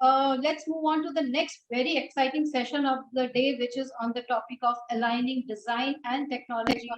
let's move on to the next very exciting session of the day, which is on the topic of aligning design and technology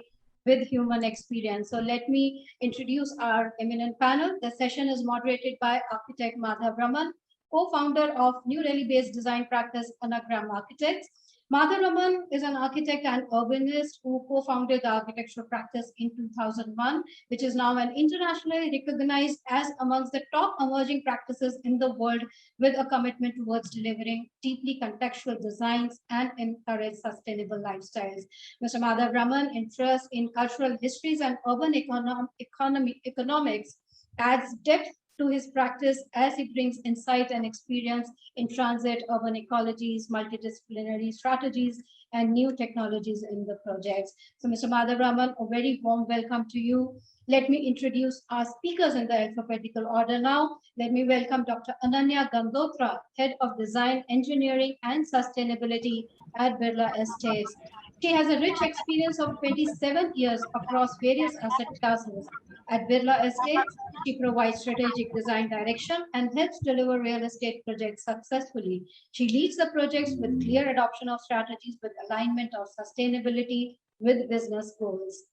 with human experience. So let me introduce our eminent panel. The session is moderated by architect Madhav Raman, co-founder of New Delhi-based design practice Anagram Architects. Madhav Raman is an architect and urbanist who co-founded the architectural practice in 2001, which is now an internationally recognized as amongst the top emerging practices in the world, with a commitment towards delivering deeply contextual designs and encourage sustainable lifestyles. Mr. Madhav Raman interest in cultural histories and urban economics adds depth to his practice as he brings insight and experience in transit, urban ecologies, multidisciplinary strategies, and new technologies in the projects. So, Mr. Madhav Raman, a very warm welcome to you. Let me introduce our speakers in the alphabetical order now. Let me welcome Dr. Ananya Gandotra, Head of Design, Engineering, and Sustainability at Birla Estates. She has a rich experience of 27 years across various asset classes. At Birla Estates, she provides strategic design direction and helps deliver real estate projects successfully. She leads the projects with clear adoption of strategies with alignment of sustainability with business goals.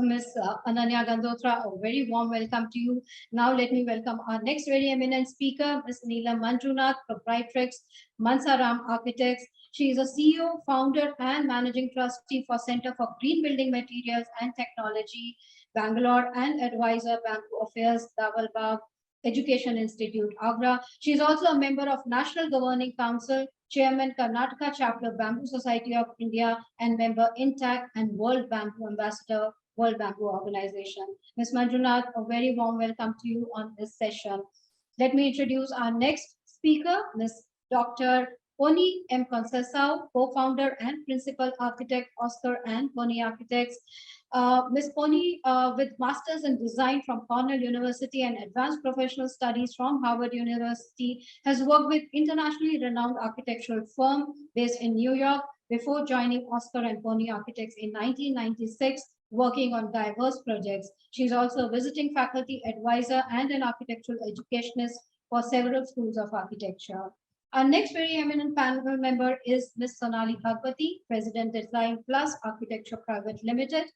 Ms. Ananya Gandotra, a very warm welcome to you. Now let me welcome our next very eminent speaker, Ms. Neelam Manjunath, proprietrix, Mansaram Architects. She is a CEO, founder, and managing trustee for Center for Green Building Materials and Technology, Bangalore, and advisor, Bamboo Affairs, Dawalbagh Education Institute, Agra. She is also a member of National Governing Council, Chairman, Karnataka Chapter, Bamboo Society of India, and member INTAC and World Bamboo Ambassador, World Bamboo Organization. Ms. Manjunath, a very warm welcome to you on this session. Let me introduce our next speaker, Ms. Dr. Poni M. Conceição, co-founder and principal architect, Oscar and Poni Architects. Ms. Poni, with Masters in Design from Cornell University and Advanced Professional Studies from Harvard University, has worked with internationally renowned architectural firm based in New York before joining Oscar and Poni Architects in 1996, working on diverse projects. She's also a visiting faculty advisor and an architectural educationist for several schools of architecture. Our next very eminent panel member is Ms. Sonali Bhagwati, President Design Plus Architecture Private Limited.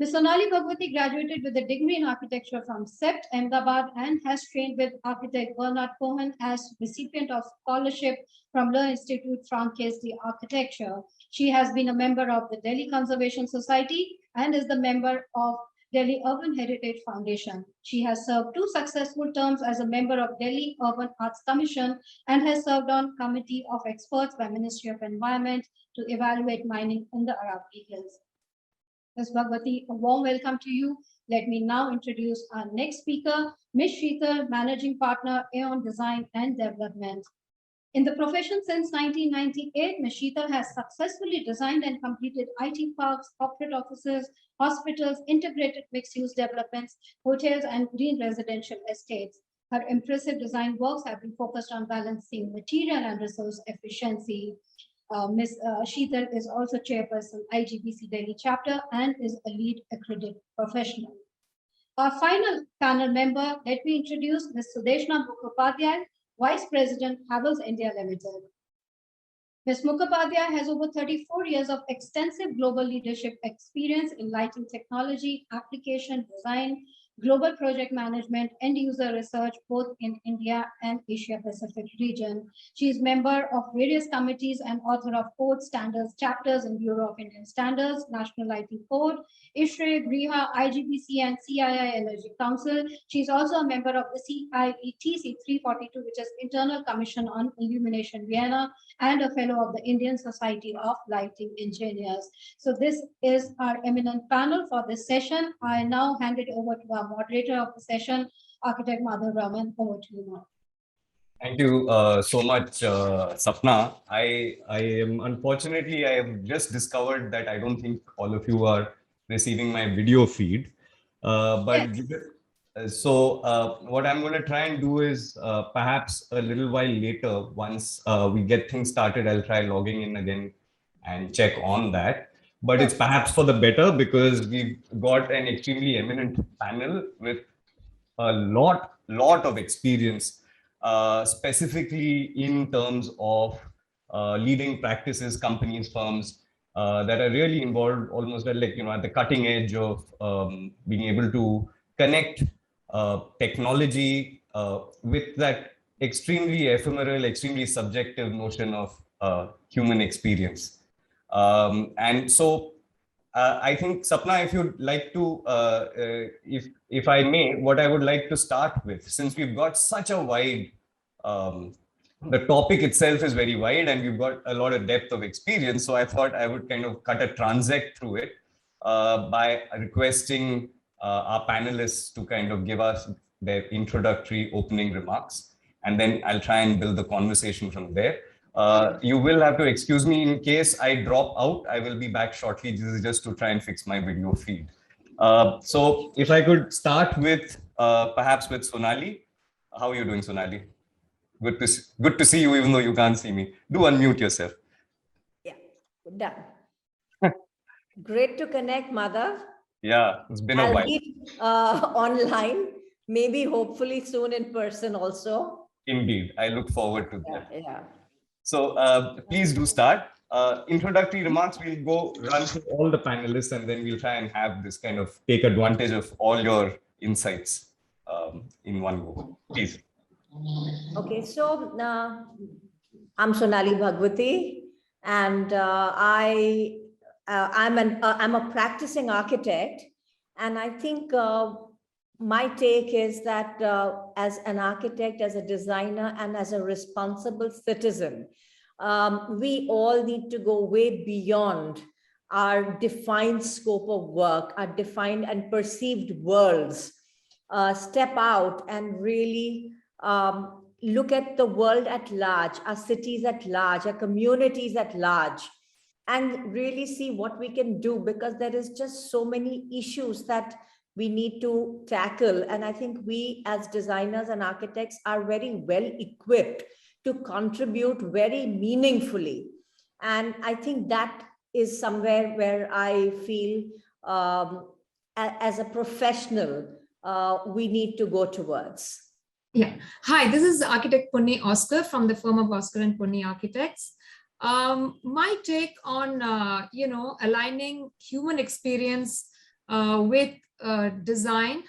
Ms. Sonali Bhagwati graduated with a degree in architecture from CEPT, Ahmedabad, and has trained with architect Bernard Cohen as recipient of scholarship from Le Institut Francaise d'Architecture. She has been a member of the Delhi Conservation Society and is the member of Delhi Urban Heritage Foundation. She has served 2 successful terms as a member of Delhi Urban Arts Commission and has served on Committee of Experts by Ministry of Environment to evaluate mining in the Aravalli Hills. Ms. Bhagwati, a warm welcome to you. Let me now introduce our next speaker, Ms. Sheetal, Managing Partner, Aeon Design and Development. In the profession since 1998, Ms. Sheetal has successfully designed and completed IT parks, corporate offices, hospitals, integrated mixed-use developments, hotels, and green residential estates. Her impressive design works have been focused on balancing material and resource efficiency. Ms. Sheetal is also chairperson IGBC Delhi chapter and is a lead accredited professional. Our final panel member, let me introduce Ms. Sudeshna Mukhopadhyay, Vice President, Havells India Limited. Ms. Mukhopadhyay has over 34 years of extensive global leadership experience in lighting technology, application design, global project management, and user research, both in India and Asia Pacific region. She is member of various committees and author of code standards chapters in Bureau of Indian Standards, National Lighting Code, ISHRE, GRIHA, IGBC, and CII Energy Council. She is also a member of the CIETC 342, which is Internal Commission on Illumination Vienna, and a fellow of the Indian Society of Lighting Engineers. So this is our eminent panel for this session. I now hand it over to our moderator of the session, Architect Madhav Raman. Over to you now. Thank you so much, Sapna. I am unfortunately, I have just discovered that I don't think all of you are receiving my video feed. What I'm going to try and do is perhaps a little while later, once we get things started, I'll try logging in again and check on that. But it's perhaps for the better because we've got an extremely eminent panel with a lot of experience specifically in terms of leading practices, companies, firms that are really involved almost at like, at the cutting edge of being able to connect technology with that extremely ephemeral, extremely subjective notion of human experience. And so I think, Sapna, if you'd like to, if I may, what I would like to start with, since we've got such a wide, the topic itself is very wide and we've got a lot of depth of experience. So I thought I would kind of cut a transect through it by requesting our panelists to kind of give us their introductory opening remarks. And then I'll try and build the conversation from there. You will have to excuse me in case I drop out. I will be back shortly. This is just to try and fix my video feed. So if I could start with perhaps with Sonali. How are you doing, Sonali? Good to see you, even though you can't see me. Do unmute yourself. Yeah, done. Great to connect, Mother. Yeah, it's been a while. Online, maybe hopefully soon in person also. Indeed, I look forward to that. Yeah. So please do start. Introductory remarks, we'll go run through all the panelists and then we'll try and have this kind of take advantage of all your insights in one go. Please. Okay, so I'm Sonali Bhagwati, and I'm a practicing architect, and I think my take is that as an architect, as a designer, and as a responsible citizen, we all need to go way beyond our defined scope of work, our defined and perceived worlds, step out and really look at the world at large, our cities at large, our communities at large, and really see what we can do, because there is just so many issues that we need to tackle. And I think we as designers and architects are very well equipped to contribute very meaningfully. And I think that is somewhere where I feel as a professional, we need to go towards. Yeah. Hi, this is architect Punni Oscar from the firm of Oscar and Punni Architects. My take on, aligning human experience with design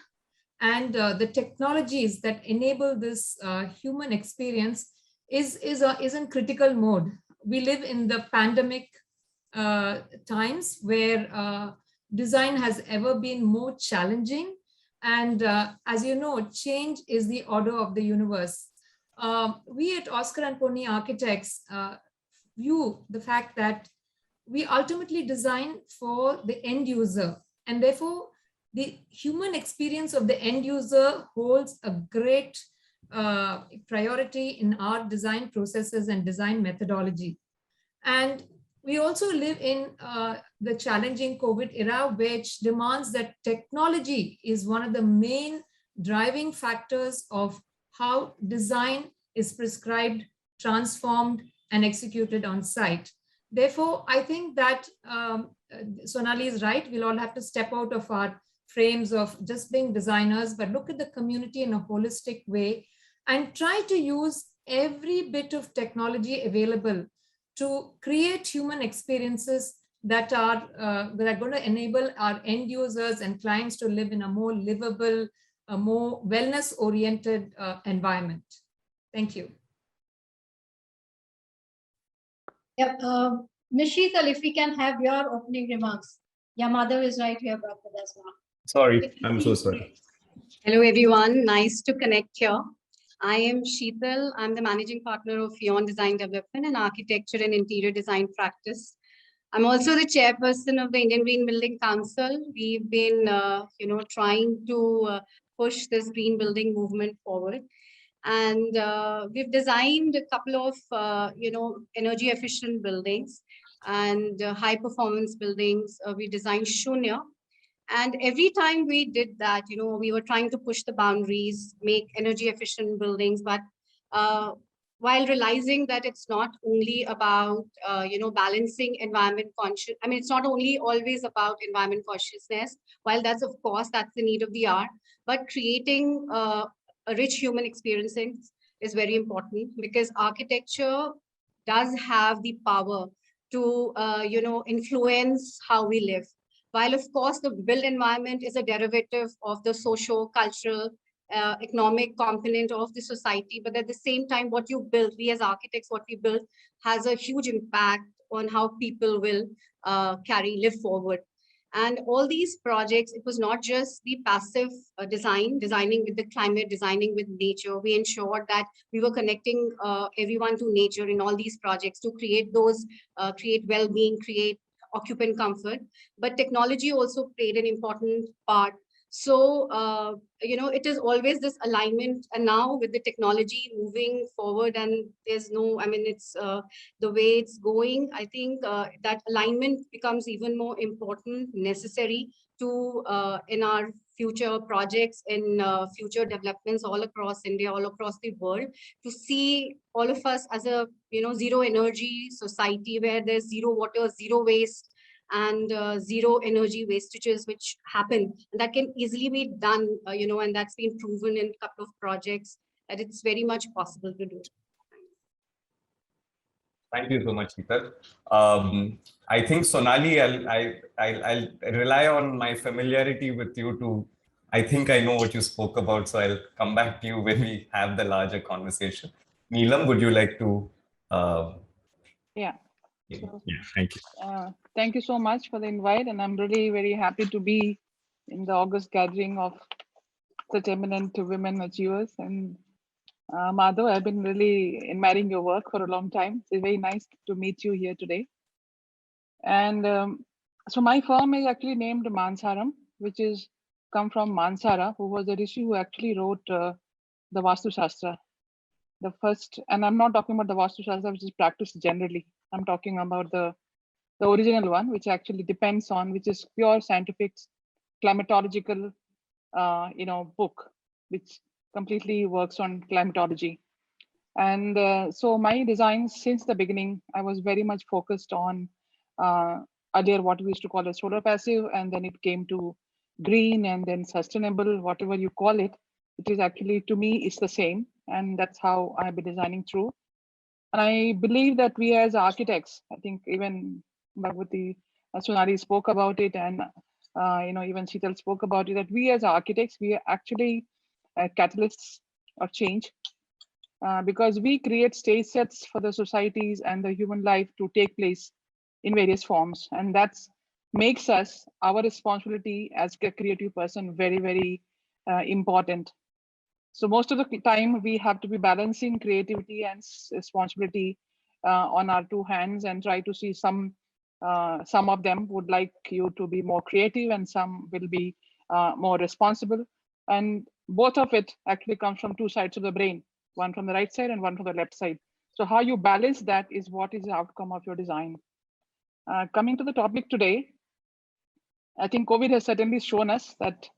and the technologies that enable this human experience is in critical mode. We live in the pandemic times where design has ever been more challenging. And as you know, change is the order of the universe. We at Oscar and Punni Architects view the fact that we ultimately design for the end user. And therefore, the human experience of the end user holds a great priority in our design processes and design methodology. And we also live in the challenging COVID era, which demands that technology is one of the main driving factors of how design is prescribed, transformed, and executed on site. Therefore, I think that Sonali is right. We'll all have to step out of our frames of just being designers, but look at the community in a holistic way and try to use every bit of technology available to create human experiences that are going to enable our end users and clients to live in a more livable, a more wellness-oriented environment. Thank you. Yep. Ms. Sheetal, if we can have your opening remarks. Your mother is right here back with us now. Sorry, I'm so sorry. Hello, everyone. Nice to connect here. I am Sheetal. I'm the managing partner of Yon Design Development and Architecture and Interior Design Practice. I'm also the chairperson of the Indian Green Building Council. We've been, trying to push this green building movement forward. And we've designed a couple of, energy efficient buildings and high performance buildings. We designed Shunya. And every time we did that, we were trying to push the boundaries, make energy efficient buildings, but while realizing that it's not only about, balancing environment conscious. I mean, it's not only always about environment consciousness, while that's, of course, that's the need of the hour, but creating a rich human is very important, because architecture does have the power to, influence how we live. While of course the built environment is a derivative of the social, cultural, economic component of the society, but at the same time, what you build, we as architects, what we build has a huge impact on how people will live forward. And all these projects, it was not just the passive designing with the climate, designing with nature. We ensured that we were connecting everyone to nature in all these projects to create well-being, create occupant comfort. But technology also played an important part. So, it is always this alignment. And now with the technology moving forward, and it's the way it's going, I think that alignment becomes even more important, necessary to in our future projects, in future developments all across India, all across the world, to see all of us as a zero energy society, where there's zero water, zero waste, and zero energy wastages which happen. And that can easily be done, and that's been proven in a couple of projects that it's very much possible to do. Thank you so much, Sheetal. I think Sonali, I'll rely on my familiarity with you to. I think I know what you spoke about, so I'll come back to you when we have the larger conversation. Neelam, would you like to? Yeah. Yeah, thank you. Thank you so much for the invite, and I'm really very happy to be in the August gathering of such eminent women achievers. And Madhav, I've been really admiring your work for a long time. It's very nice to meet you here today. And so my firm is actually named Mansaram, which is come from Mansara, who was the rishi who actually wrote the Vastu Shastra. The first, and I'm not talking about the Vastu Shastra, which is practiced generally. I'm talking about the original one, which actually depends on, which is pure scientific climatological, book, which completely works on climatology. And so my designs since the beginning, I was very much focused on earlier what we used to call a solar passive, and then it came to green, and then sustainable, whatever you call it. It is actually, to me, it's the same. And that's how I've been designing through. And I believe that we as architects, I think even Bhagwati, Sonali spoke about it, and even Sheetal spoke about it, that we as architects, we are actually catalysts of change, because we create stage sets for the societies and the human life to take place in various forms. And that's makes us, our responsibility as a creative person, very, very important. So most of the time we have to be balancing creativity and responsibility on our two hands, and try to see some of them would like you to be more creative, and some will be more responsible. And both of it actually comes from two sides of the brain, one from the right side and one from the left side. So how you balance that is what is the outcome of your design. Coming to the topic today, I think COVID has certainly shown us that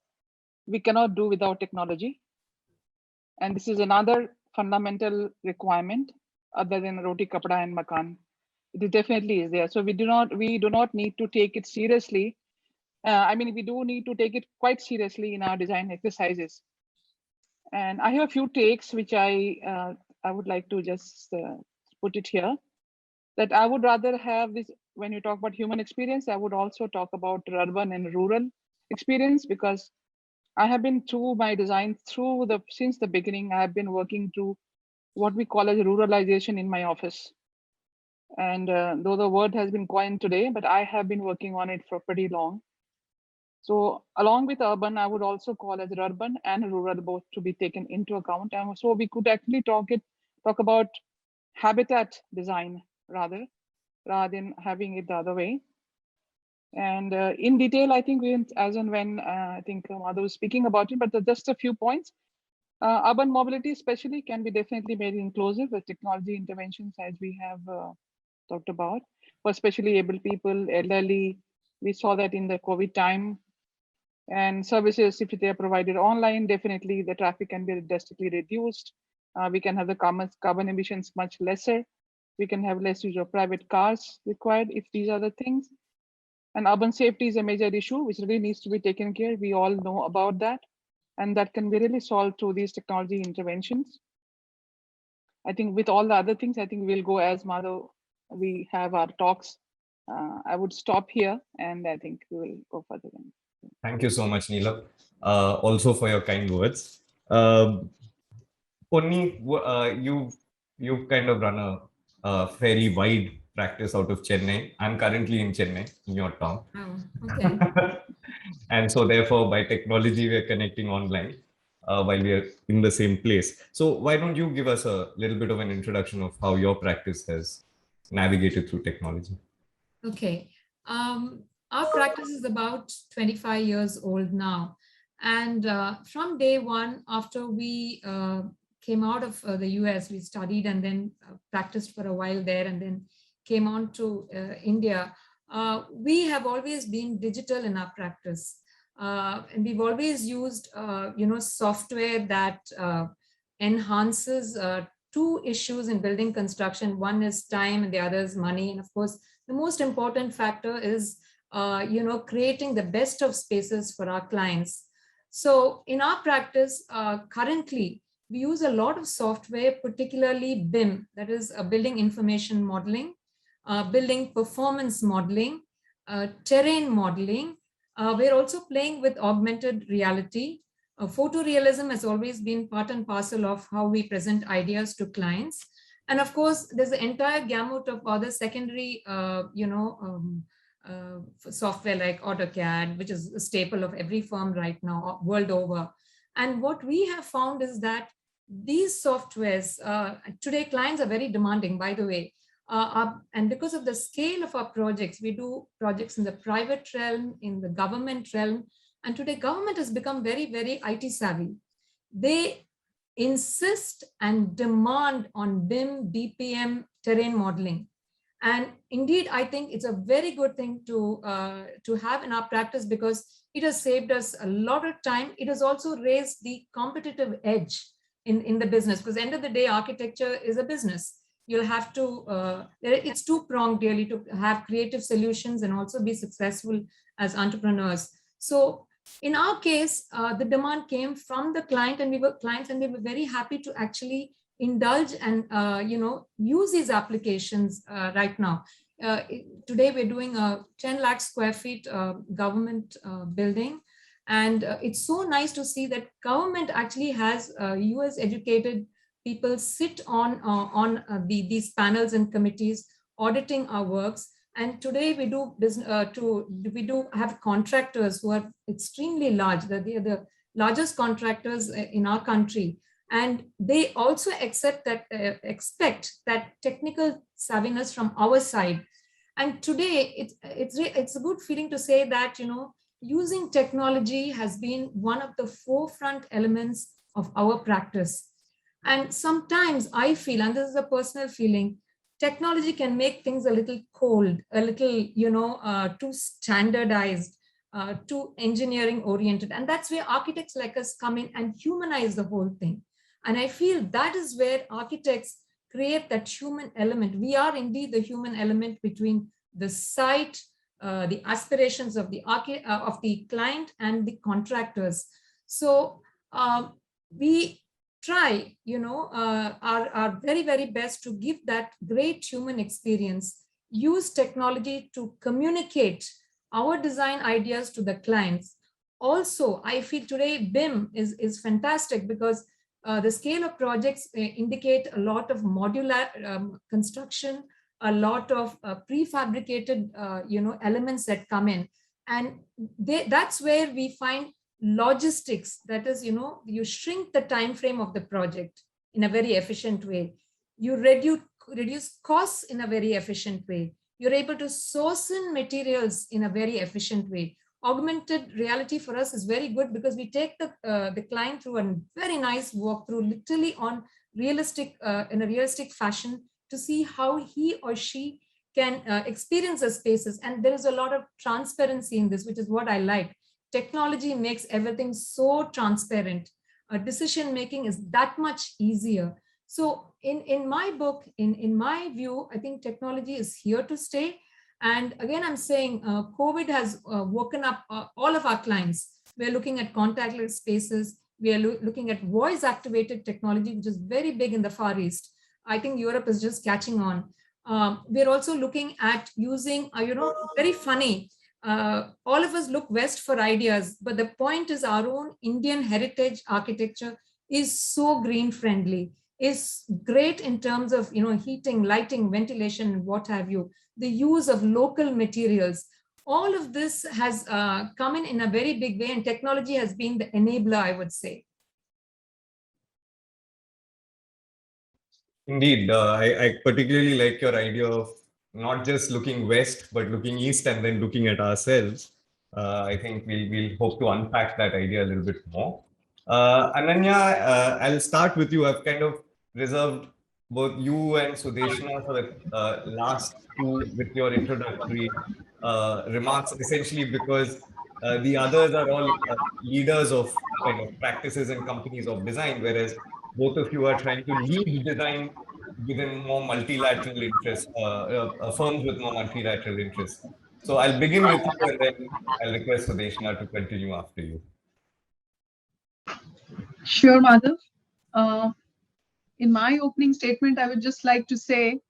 we cannot do without technology. And this is another fundamental requirement other than roti, kapda, and makan. It definitely is there. So we do not need to take it seriously. We do need to take it quite seriously in our design exercises. And I have a few takes which I would like to just put it here. That I would rather have this, when you talk about human experience, I would also talk about urban and rural experience, because I have been through my design since the beginning. I have been working through what we call as ruralization in my office. And though the word has been coined today, but I have been working on it for pretty long. So along with urban, I would also call as urban and rural both to be taken into account. And so we could actually talk about habitat design rather than having it the other way. And in detail, I think as and when I think Madhu was speaking about it, but just a few points. Urban mobility especially can be definitely made inclusive with technology interventions, as we have talked about, for especially able people, elderly. We saw that in the COVID time. And services, if they are provided online, definitely the traffic can be drastically reduced. We can have the carbon emissions much lesser. We can have less use of private cars required if these are the things. And urban safety is a major issue which really needs to be taken care. We all know about that. And that can be really solved through these technology interventions. I think with all the other things, I think we'll go as Madhav, we have our talks. I would stop here and I think we will go further. Thank you so much, Neelam, also for your kind words. Ponni, you've kind of run a fairly wide practice out of Chennai. I'm currently in Chennai, in your town. Oh, okay. And so therefore, by technology, we're connecting online while we are in the same place. So why don't you give us a little bit of an introduction of how your practice has navigated through technology? Okay. Our practice is about 25 years old now. And from day one, after we came out of the US, we studied and then practiced for a while there and then came on to India. We have always been digital in our practice. And we've always used, software that enhances two issues in building construction. One is time and the other is money. And of course, the most important factor is, creating the best of spaces for our clients. So in our practice, currently, we use a lot of software, particularly BIM, that is building information modeling, building performance modeling, terrain modeling. We're also playing with augmented reality. Photorealism has always been part and parcel of how we present ideas to clients. And of course, there's an entire gamut of other secondary, software like AutoCAD, which is a staple of every firm right now, world over. And what we have found is that these softwares, today clients are very demanding, by the way. And because of the scale of our projects, we do projects in the private realm, in the government realm. And today government has become very, very IT savvy. They insist and demand on BIM, BPM, terrain modeling. And indeed, I think it's a very good thing to have in our practice because it has saved us a lot of time. It has also raised the competitive edge in the business, because at the end of the day, architecture is a business. You'll have to, it's two-pronged really to have creative solutions and also be successful as entrepreneurs. So in our case, the demand came from the client and we were very happy to actually indulge and use these applications right now. Today we're doing a 10 lakh square feet government building, and it's so nice to see that government actually has US educated people sit on these panels and committees auditing our works. And today we do have contractors who are extremely large. They are the largest contractors in our country. And they also expect that technical savviness from our side. And today it's a good feeling to say that, using technology has been one of the forefront elements of our practice. And sometimes I feel, and this is a personal feeling, technology can make things a little cold, a little, too standardized, too engineering oriented. And that's where architects like us come in and humanize the whole thing. And I feel that is where architects create that human element. We are indeed the human element between the site, the aspirations of the client and the contractors. So we try, our very, very best to give that great human experience, use technology to communicate our design ideas to the clients. Also, I feel today BIM is fantastic because the scale of projects indicate a lot of modular construction, a lot of prefabricated, elements that come in. And that's where we find logistics. That is, you shrink the time frame of the project in a very efficient way. You reduce costs in a very efficient way. You're able to source in materials in a very efficient way. Augmented reality for us is very good because we take the client through a very nice walkthrough, literally on in a realistic fashion, to see how he or she can experience the spaces. And there is a lot of transparency in this, which is what I like. Technology makes everything so transparent. Decision making is that much easier. So in my book, in my view, I think technology is here to stay. And again, I'm saying COVID has woken up all of our clients. We're looking at contactless spaces. We are looking at voice activated technology, which is very big in the Far East. I think Europe is just catching on. We're also looking at using, very funny. All of us look west for ideas, but the point is our own Indian heritage architecture is so green friendly, is great in terms of heating, lighting, ventilation, what have you, the use of local materials. All of this has come in a very big way, and technology has been the enabler, I would say. Indeed, I particularly like your idea of not just looking west, but looking east and then looking at ourselves. I think we'll hope to unpack that idea a little bit more. Ananya, I'll start with you. I've kind of reserved both you and Sudeshna for the last two with your introductory remarks, essentially because the others are all leaders of kind of practices and companies of design, whereas both of you are trying to lead design within more multilateral interests, firms with more multilateral interests. So I'll begin with you and then I'll request Sudeshna to continue after you. Sure, Madhav. In my opening statement, I would just like to say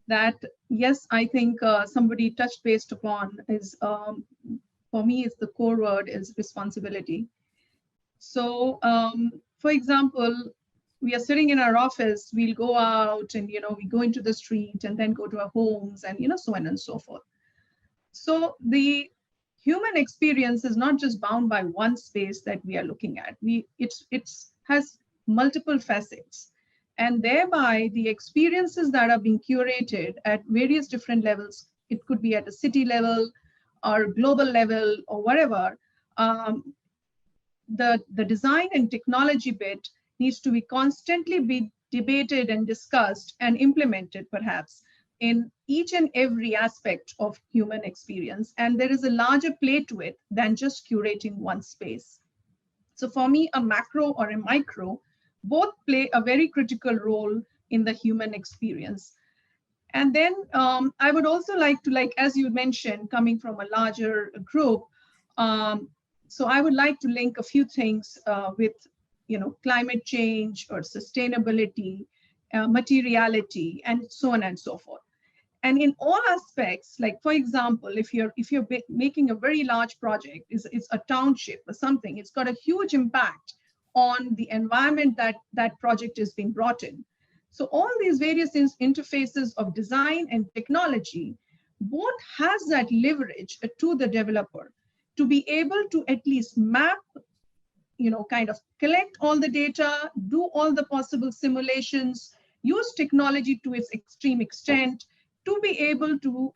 that, yes, I think somebody touched based upon is, for me, it's the core word is responsibility. So, for example, we are sitting in our office, we'll go out and, we go into the street and then go to our homes and, so on and so forth. So the human experience is not just bound by one space that we are looking at. It has multiple facets, and thereby the experiences that are being curated at various different levels, it could be at a city level or global level or whatever, the design and technology bit needs to be constantly be debated and discussed and implemented perhaps in each and every aspect of human experience. And there is a larger play to it than just curating one space. So for me, a macro or a micro both play a very critical role in the human experience. And then I would also like to, as you mentioned, coming from a larger group, so I would like to link a few things with, climate change or sustainability, materiality, and so on and so forth. And in all aspects, like for example, if you're making a very large project, it's a township or something, it's got a huge impact on the environment that project is being brought in. So all these various interfaces of design and technology, both has that leverage to the developer to be able to at least map, kind of collect all the data, do all the possible simulations, use technology to its extreme extent, to be able to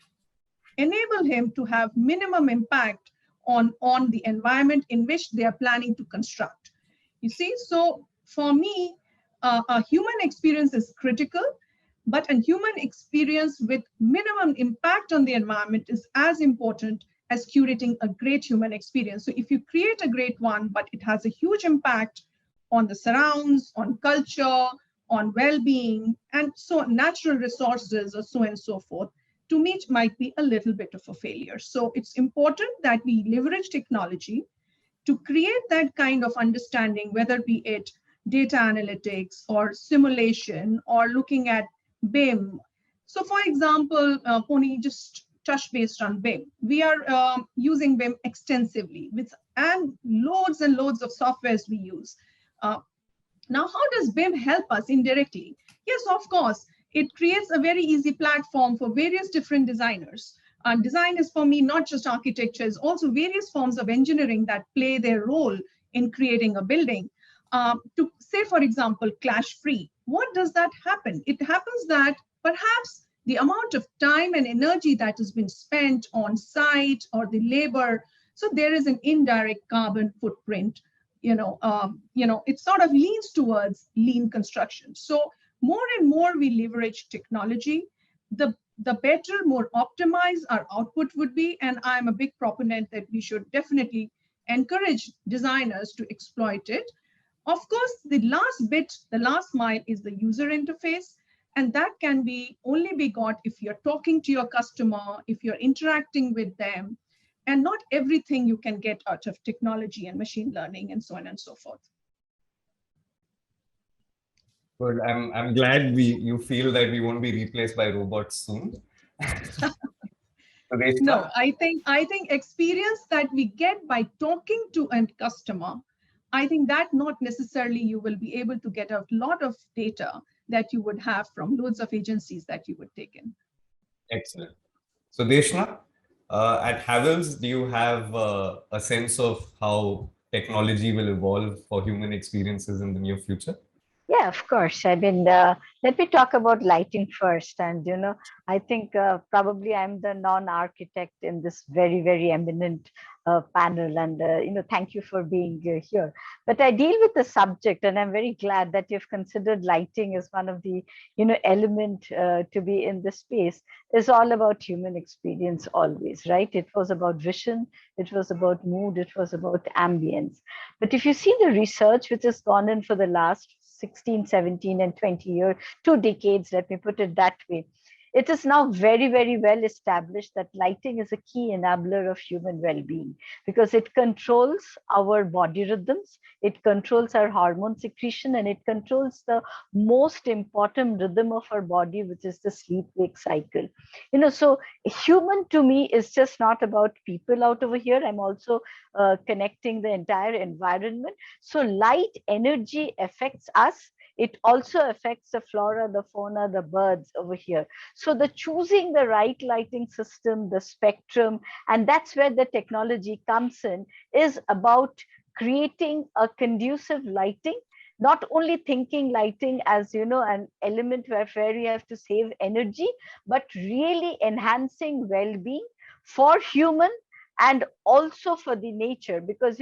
enable him to have minimum impact on the environment in which they are planning to construct. You see, so for me, a human experience is critical, but a human experience with minimum impact on the environment is as important as curating a great human experience. So if you create a great one, but it has a huge impact on the surrounds, on culture, on well-being, and so natural resources, or so and so forth, to me, it might be a little bit of a failure. So it's important that we leverage technology to create that kind of understanding, whether be it data analytics or simulation or looking at BIM. So for example, Pony just touched based on BIM. We are using BIM extensively and loads and loads of softwares we use. Now, how does BIM help us indirectly? Yes, of course, it creates a very easy platform for various different designers. And design is for me, not just architecture, it's also various forms of engineering that play their role in creating a building. To say, for example, clash-free, what does that happen? It happens that perhaps the amount of time and energy that has been spent on site or the labor, so there is an indirect carbon footprint. It sort of leans towards lean construction. So more and more we leverage technology, the better, more optimized our output would be. And I'm a big proponent that we should definitely encourage designers to exploit it. Of course, the last mile is the user interface. And that can only be got if you're talking to your customer, if you're interacting with them, and not everything you can get out of technology and machine learning and so on and so forth. Good. I'm glad you feel that we won't be replaced by robots soon. No, I think experience that we get by talking to a customer, I think that not necessarily you will be able to get a lot of data that you would have from loads of agencies that you would take in. Excellent. So Deshna, at Havells, do you have a sense of how technology will evolve for human experiences in the near future? Yeah, of course. I mean, let me talk about lighting first. And, I think probably I'm the non-architect in this very, very eminent panel. And, thank you for being here. But I deal with the subject, and I'm very glad that you've considered lighting as one of the, element to be in the space. Is all about human experience always, right? It was about vision, it was about mood, it was about ambience. But if you see the research which has gone in for the last 16, 17, and 20 years, 2 decades, let me put it that way. It is now very, very well established that lighting is a key enabler of human well-being because it controls our body rhythms, it controls our hormone secretion, and it controls the most important rhythm of our body, which is the sleep-wake cycle. So human to me is just not about people out over here. I'm also connecting the entire environment. So light energy affects us. It also affects the flora, the fauna, the birds over here. So the choosing the right lighting system, the spectrum, and that's where the technology comes in, is about creating a conducive lighting, not only thinking lighting as an element where you have to save energy, but really enhancing well-being for human and also for the nature, because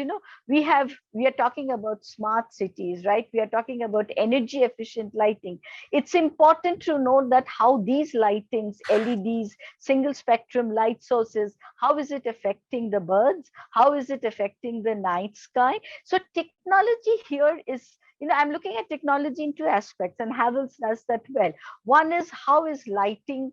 we are talking about smart cities, right? We are talking about energy efficient lighting. It's important to know that how these lightings, LEDs, single spectrum light sources, how is it affecting the birds, how is it affecting the night sky. So technology here is, I'm looking at technology in 2 aspects, and Havells does that well. One is, how is lighting,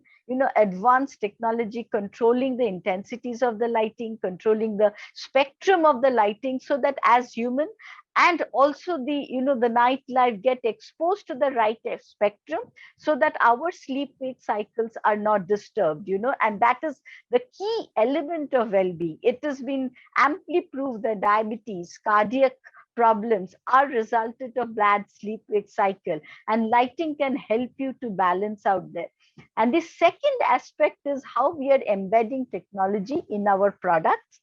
advanced technology controlling the intensities of the lighting, controlling the spectrum of the lighting, so that as human and also the nightlife get exposed to the right spectrum, so that our sleep wake cycles are not disturbed, and that is the key element of well-being. It has been amply proved that diabetes, cardiac problems are resulted of bad sleep wake cycle, and lighting can help you to balance out there. And the second aspect is how we are embedding technology in our products,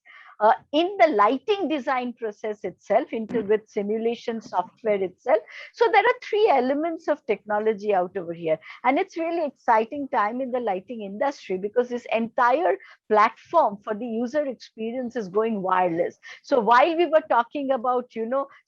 in the lighting design process itself, with simulation software itself. So there are 3 elements of technology out over here. And it's really exciting time in the lighting industry, because this entire platform for the user experience is going wireless. So while we were talking about,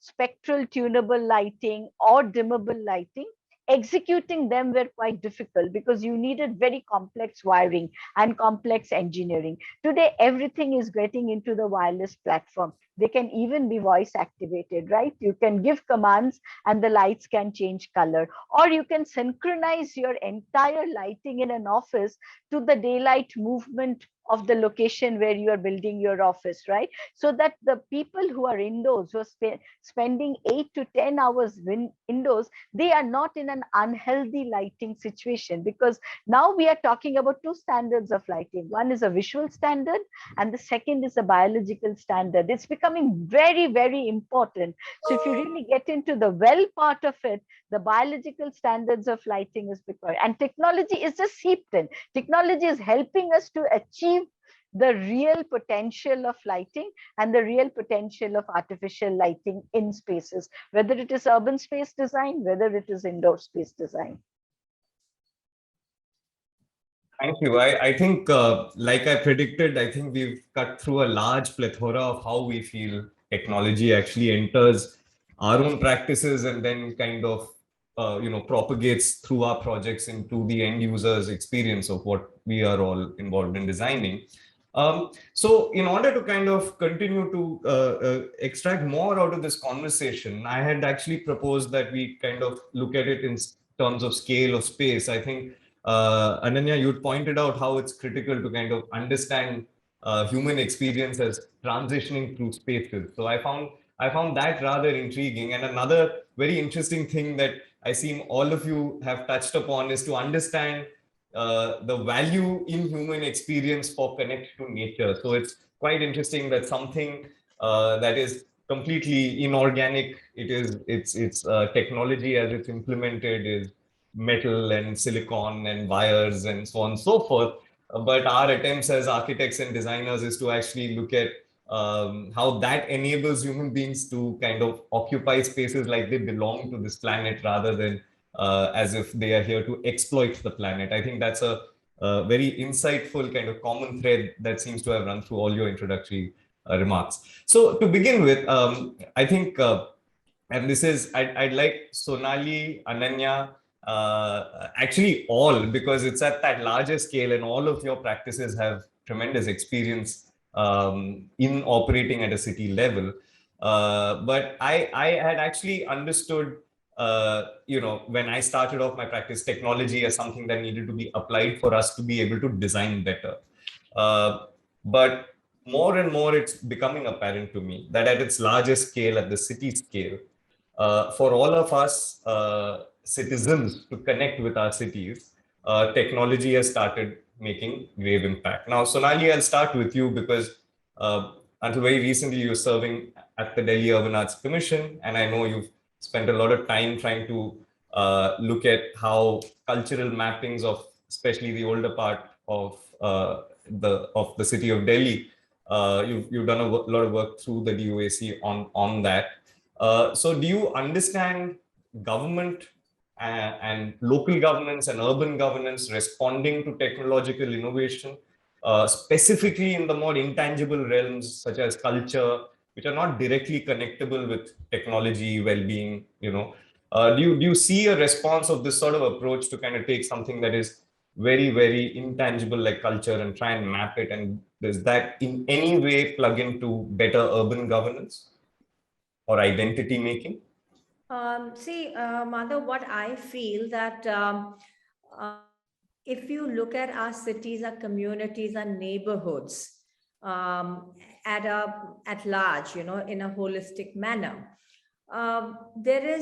spectral tunable lighting or dimmable lighting, executing them were quite difficult because you needed very complex wiring and complex engineering. Today, everything is getting into the wireless platform. They can even be voice activated, right? You can give commands and the lights can change color, or you can synchronize your entire lighting in an office to the daylight movement of the location where you are building your office, right? So that the people who are indoors, who are spending 8 to 10 hours indoors, they are not in an unhealthy lighting situation, because now we are talking about 2 standards of lighting. One is a visual standard and the second is a biological standard. It's becoming very, very important. So if you really get into the well part of it, the biological standards of lighting is required, and technology is just seeped in. Technology is helping us to achieve the real potential of lighting and the real potential of artificial lighting in spaces, whether it is urban space design, whether it is indoor space design. Thank you. I think, like I predicted, I think we've cut through a large plethora of how we feel technology actually enters our own practices and then kind of, propagates through our projects into the end user's experience of what we are all involved in designing. So in order to kind of continue to extract more out of this conversation, I had actually proposed that we kind of look at it in terms of scale of space. I think, Ananya, you pointed out how it's critical to kind of understand human experience as transitioning through spaces. So I found I found that rather intriguing. And another very interesting thing that I seem all of you have touched upon is to understand the value in human experience for connect to nature. So it's quite interesting that something that is completely inorganic, it's technology as it's implemented is metal and silicon and wires and so on and so forth. But our attempts as architects and designers is to actually look at how that enables human beings to kind of occupy spaces like they belong to this planet rather than as if they are here to exploit the planet. I think that's a very insightful kind of common thread that seems to have run through all your introductory remarks. So to begin with, I think, and this is, I'd like Sonali, Ananya, actually all, because it's at that larger scale and all of your practices have tremendous experience in operating at a city level. But I had actually understood, when I started off my practice, technology as something that needed to be applied for us to be able to design better. But more and more, it's becoming apparent to me that at its largest scale, at the city scale, for all of us citizens to connect with our cities, technology has started making grave impact. Now, Sonali, I'll start with you because until very recently, you were serving at the Delhi Urban Arts Commission, and I know you've spent a lot of time trying to look at how cultural mappings of, especially the older part of the city of Delhi, you've done a lot of work through the DOAC on that. So do you understand government and local governance and urban governance responding to technological innovation, specifically in the more intangible realms such as culture, which are not directly connectable with technology, well-being, do you see a response of this sort of approach to kind of take something that is very, very intangible like culture and try and map it? And does that in any way plug into better urban governance or identity making? Madhav, what I feel that if you look at our cities, our communities, our neighborhoods at large, in a holistic manner, there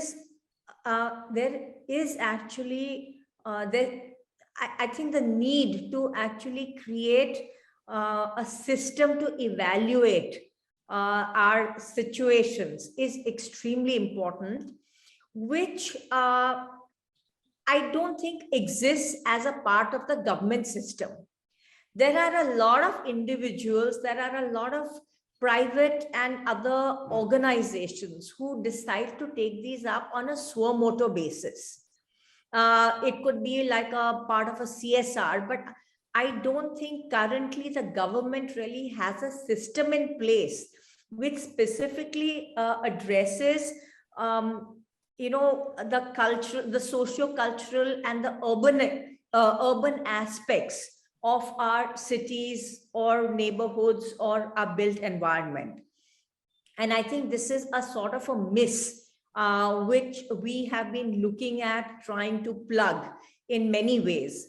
is actually I think the need to actually create a system to evaluate our situations is extremely important, which I don't think exists as a part of the government system. There are a lot of individuals, there are a lot of private and other organizations who decide to take these up on a suo moto basis. It could be like a part of a CSR, but I don't think currently the government really has a system in place which specifically addresses, the cultural, the socio-cultural and the urban aspects of our cities or neighborhoods or our built environment. And I think this is a sort of a miss which we have been looking at trying to plug in many ways.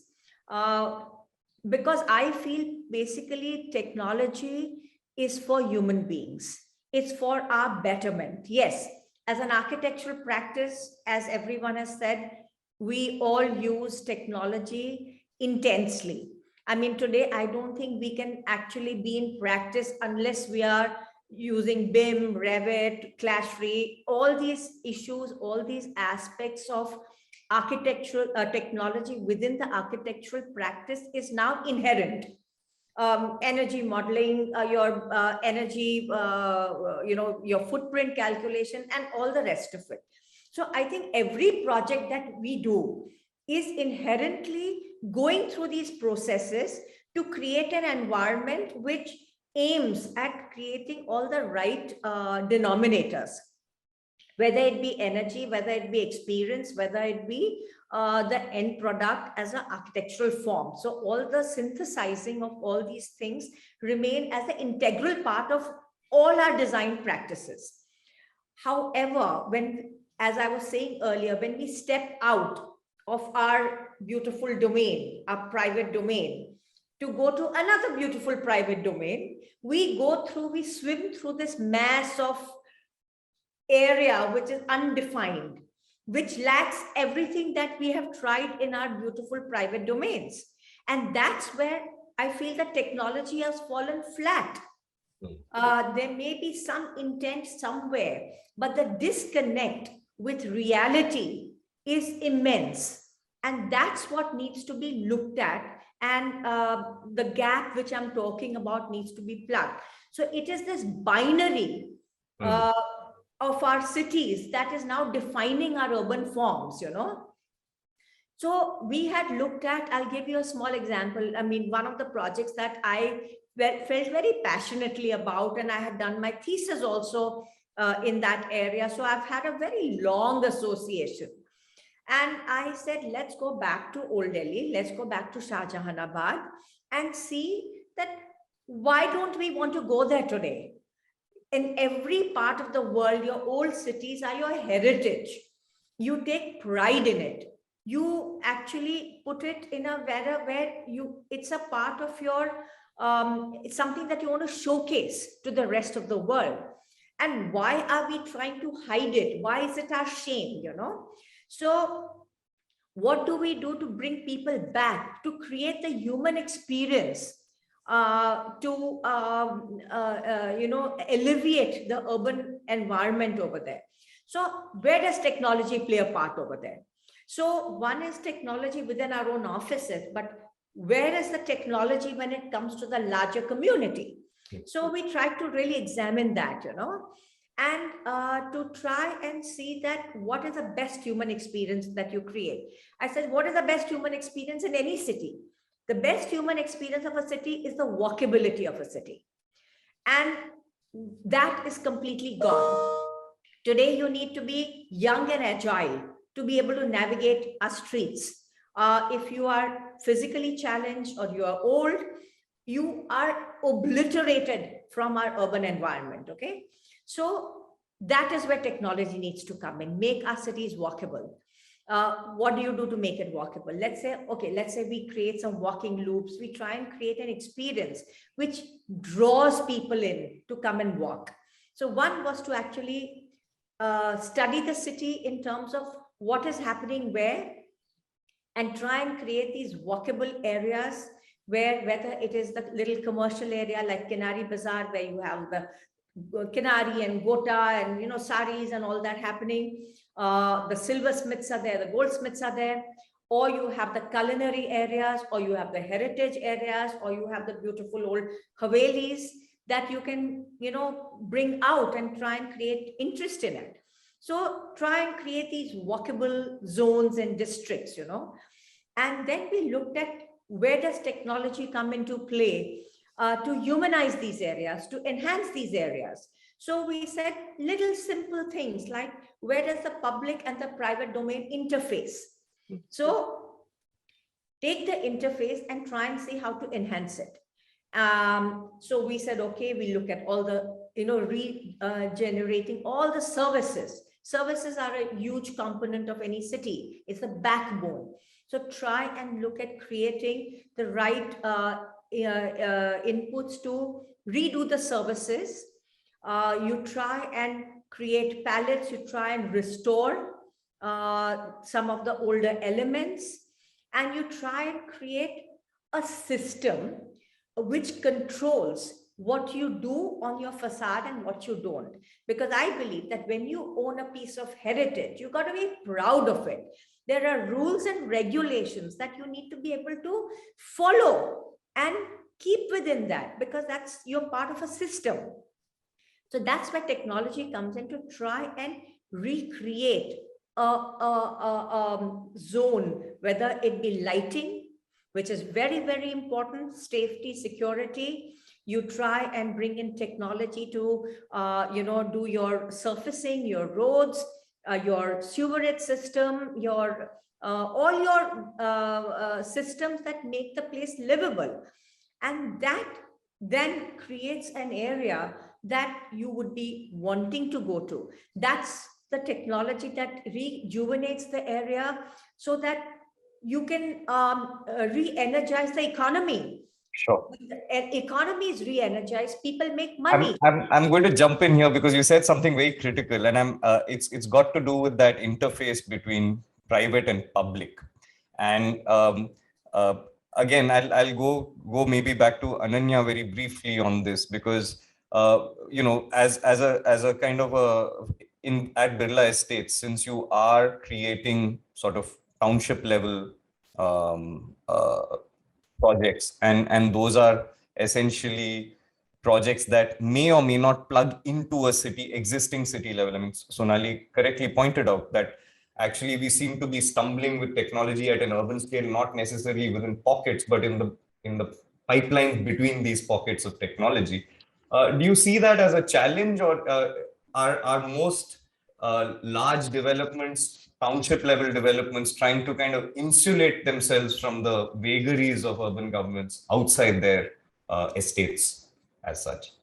Because I feel basically technology is for human beings. It's for our betterment. Yes, as an architectural practice, as everyone has said, we all use technology intensely. I mean, today, I don't think we can actually be in practice unless we are using BIM, Revit, Clash-Free, all these issues, all these aspects of architectural technology within the architectural practice is now inherent. Energy modeling, your energy, your footprint calculation, and all the rest of it. So I think every project that we do is inherently going through these processes to create an environment which aims at creating all the right denominators, whether it be energy, whether it be experience, whether it be the end product as an architectural form. So all the synthesizing of all these things remain as an integral part of all our design practices. However, as I was saying earlier, when we step out of our beautiful domain, our private domain, to go to another beautiful private domain, we swim through this mass of area which is undefined, which lacks everything that we have tried in our beautiful private domains. And that's where I feel that technology has fallen flat. There may be some intent somewhere, but the disconnect with reality is immense. And that's what needs to be looked at. And the gap which I'm talking about needs to be plugged. So it is this binary of our cities that is now defining our urban forms, you know. So we had looked at, I'll give you a small example. I mean, one of the projects that I felt very passionately about, and I had done my thesis also in that area. So I've had a very long association. And I said, let's go back to Old Delhi, let's go back to Shah Jahanabad and see that why don't we want to go there today? In every part of the world, your old cities are your heritage. You take pride in it. You actually put it in a manner where it's a part of your, it's something that you want to showcase to the rest of the world. And why are we trying to hide it? Why is it our shame, you know? So what do we do to bring people back, to create the human experience, to alleviate the urban environment over there? So where does technology play a part over there? So one is technology within our own offices, but where is the technology when it comes to the larger community? So we try to really examine that, you know, and to try and see that what is the best human experience that you create. I said, what is the best human experience in any city? The best human experience of a city is the walkability of a city. And that is completely gone. Today, you need to be young and agile to be able to navigate our streets. If you are physically challenged or you are old, you are obliterated from our urban environment, okay? So that is where technology needs to come in, make our cities walkable. What do you do to make it walkable? Let's say we create some walking loops. We try and create an experience which draws people in to come and walk. So one was to actually study the city in terms of what is happening where, and try and create these walkable areas where, whether it is the little commercial area like Kinari Bazaar, where you have the Kinari and Gota and, you know, saris and all that happening. The silversmiths are there, the goldsmiths are there, or you have the culinary areas, or you have the heritage areas, or you have the beautiful old Havelis that you can, you know, bring out and try and create interest in it. So try and create these walkable zones and districts, you know. And then we looked at where does technology come into play to humanize these areas, to enhance these areas. So we said little simple things like, where does the public and the private domain interface? So take the interface and try and see how to enhance it. So we said, okay, we look at all the, you know, regenerating all the services. Services are a huge component of any city. It's a backbone. So try and look at creating the right inputs to redo the services. You try and create palettes. You try and restore some of the older elements. And you try and create a system which controls what you do on your facade and what you don't. Because I believe that when you own a piece of heritage, you got to be proud of it. There are rules and regulations that you need to be able to follow and keep within that, because that's, you're part of a system. So that's where technology comes in, to try and recreate a zone, whether it be lighting, which is very, very important, safety, security. You try and bring in technology to, you know, do your surfacing, your roads, your sewerage system, your all your systems that make the place livable. And that then creates an area that you would be wanting to go to. That's the technology that rejuvenates the area so that you can re-energize the economy Sure. Economy is re-energized, people make money. I'm going to jump in here because you said something very critical, and it's got to do with that interface between private and public. And uh, again, I'll go maybe back to Ananya very briefly on this, because as a kind of at Birla Estates, since you are creating sort of township level projects, and those are essentially projects that may or may not plug into a existing city level. I mean, Sonali correctly pointed out that actually we seem to be stumbling with technology at an urban scale, not necessarily within pockets, but in the pipelines between these pockets of technology. Do you see that as a challenge, or are most large developments, township level developments, trying to kind of insulate themselves from the vagaries of urban governments outside their estates as such?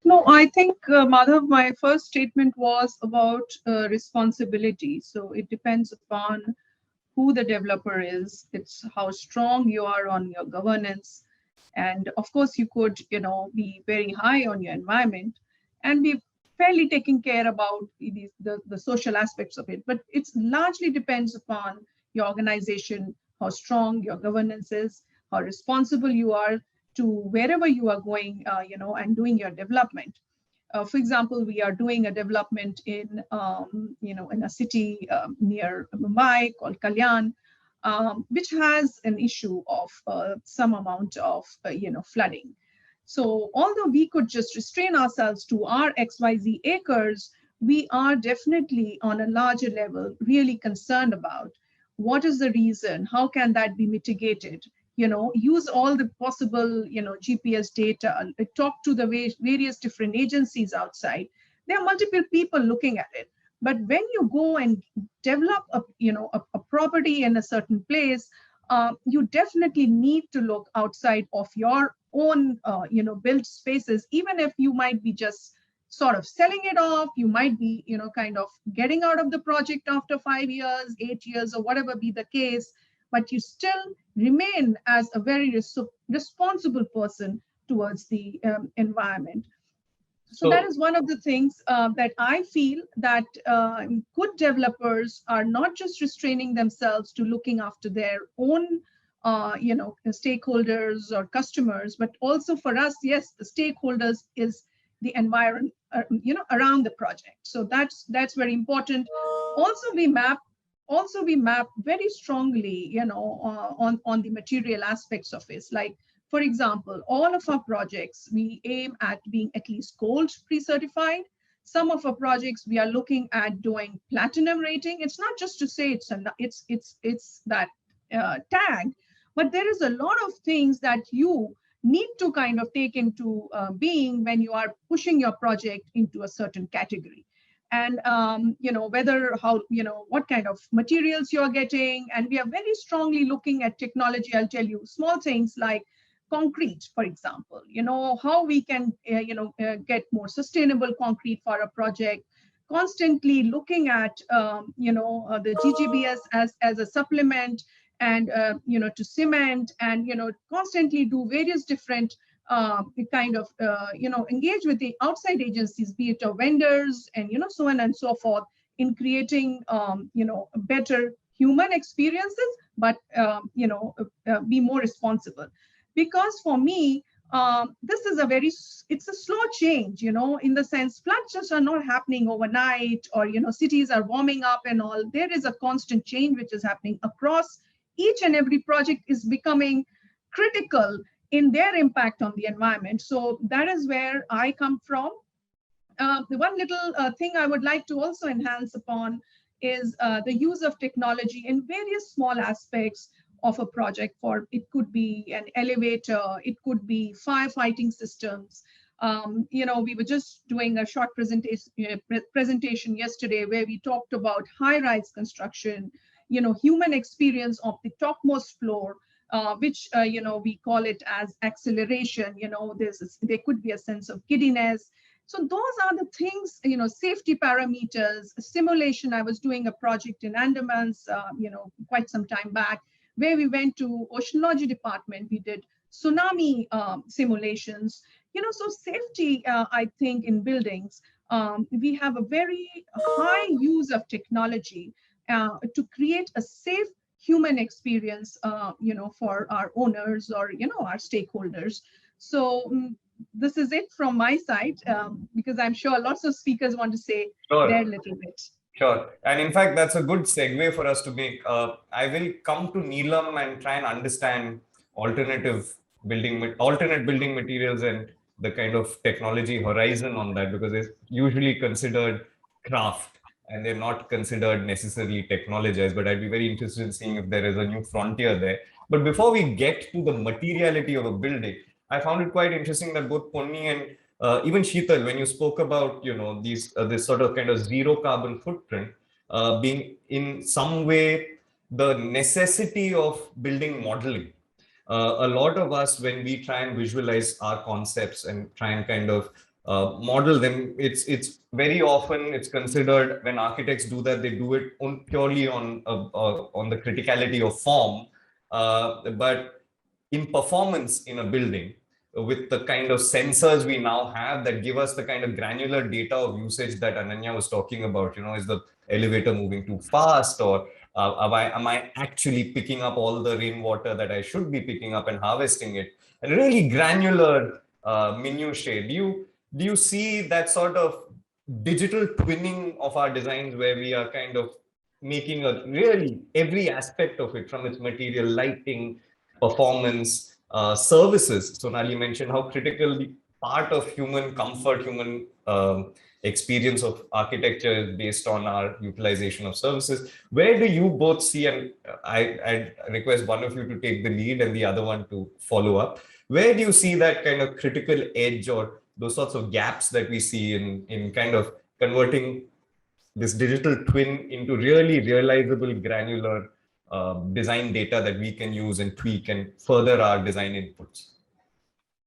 No, I think, Madhav, my first statement was about responsibility. So it depends upon who the developer is. It's how strong you are on your governance. And of course, you could, be very high on your environment and be fairly taking care about the social aspects of it. But it's largely depends upon your organization, how strong your governance is, how responsible you are to wherever you are going, and doing your development. For example, we are doing a development in a city near Mumbai called Kalyan, which has an issue of some amount of flooding. So although we could just restrain ourselves to our XYZ acres, we are definitely on a larger level really concerned about what is the reason, how can that be mitigated, use all the possible, GPS data, talk to the various different agencies outside. There are multiple people looking at it. But when you go and develop a property in a certain place, you definitely need to look outside of your own, built spaces, even if you might be just sort of selling it off, you might be, kind of getting out of the project after 5 years, 8 years, or whatever be the case, but you still remain as a very responsible person towards the environment. So that is one of the things that I feel that good developers are not just restraining themselves to looking after their own, stakeholders or customers, but also for us, yes, the stakeholders is the environment, around the project. So that's very important. Also, we map very strongly, on the material aspects of it. Like, for example, all of our projects, we aim at being at least gold pre-certified. Some of our projects, we are looking at doing platinum rating. It's not just to say it's that tag, but there is a lot of things that you need to kind of take into being when you are pushing your project into a certain category. And what kind of materials you're getting. And we are very strongly looking at technology. I'll tell you small things like concrete, for example, how we can get more sustainable concrete for a project, constantly looking at the GGBS as a supplement, and to cement, and constantly do various different kind of engage with the outside agencies, be it vendors and so on and so forth, in creating better human experiences, but be more responsible. Because for me, this is it's a slow change, in the sense floods just are not happening overnight, or cities are warming up and all. There is a constant change which is happening across. Each and every project is becoming critical in their impact on the environment. So that is where I come from. The one little thing I would like to also enhance upon is the use of technology in various small aspects of a project. For it could be an elevator, it could be firefighting systems. We were just doing a short presentation yesterday where we talked about high-rise construction, human experience of the topmost floor, which we call it as acceleration. There could be a sense of giddiness. So those are the things, safety parameters, simulation. I was doing a project in Andamans, quite some time back, where we went to oceanology department, we did tsunami simulations. So safety, I think in buildings, we have a very high use of technology to create a safe human experience, for our owners or, our stakeholders. So this is it from my side, because I'm sure lots of speakers want to say Sure. their little bit. Sure. And in fact, that's a good segue for us to make. I will come to Neelam and try and understand alternate building materials and the kind of technology horizon on that, because it's usually considered craft and they're not considered necessarily technologized. But I'd be very interested in seeing if there is a new frontier there. But before we get to the materiality of a building, I found it quite interesting that both Ponni and even Sheetal, when you spoke about, these this sort of kind of zero carbon footprint being in some way the necessity of building modeling. A lot of us, when we try and visualize our concepts and try and kind of model them, it's very often it's considered, when architects do that, they do it purely on the criticality of form, but in performance in a building, with the kind of sensors we now have that give us the kind of granular data of usage that Ananya was talking about, is the elevator moving too fast, or am I actually picking up all the rainwater that I should be picking up and harvesting it? And really granular minutiae. Do you see that sort of digital twinning of our designs, where we are kind of making a really every aspect of it, from its material, lighting, performance, services? Sonali mentioned how critical the part of human comfort, human experience of architecture is based on our utilization of services. Where do you both see, and I request one of you to take the lead and the other one to follow up, where do you see that kind of critical edge or those sorts of gaps that we see in kind of converting this digital twin into really realizable, granular design data that we can use and tweak and further our design inputs?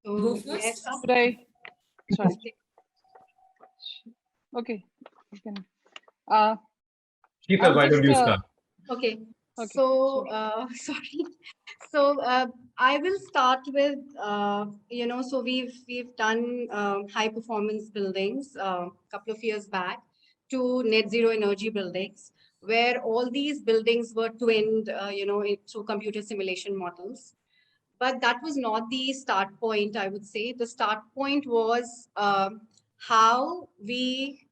Go So, first. yes. Sorry. Okay. You can. Sheetal, why don't you start? Okay. Okay, So, sure. sorry. So, I will start with, so we've done high performance buildings a couple of years back to net zero energy buildings, where all these buildings were twinned, through computer simulation models. But that was not the start point, I would say. The start point was how we,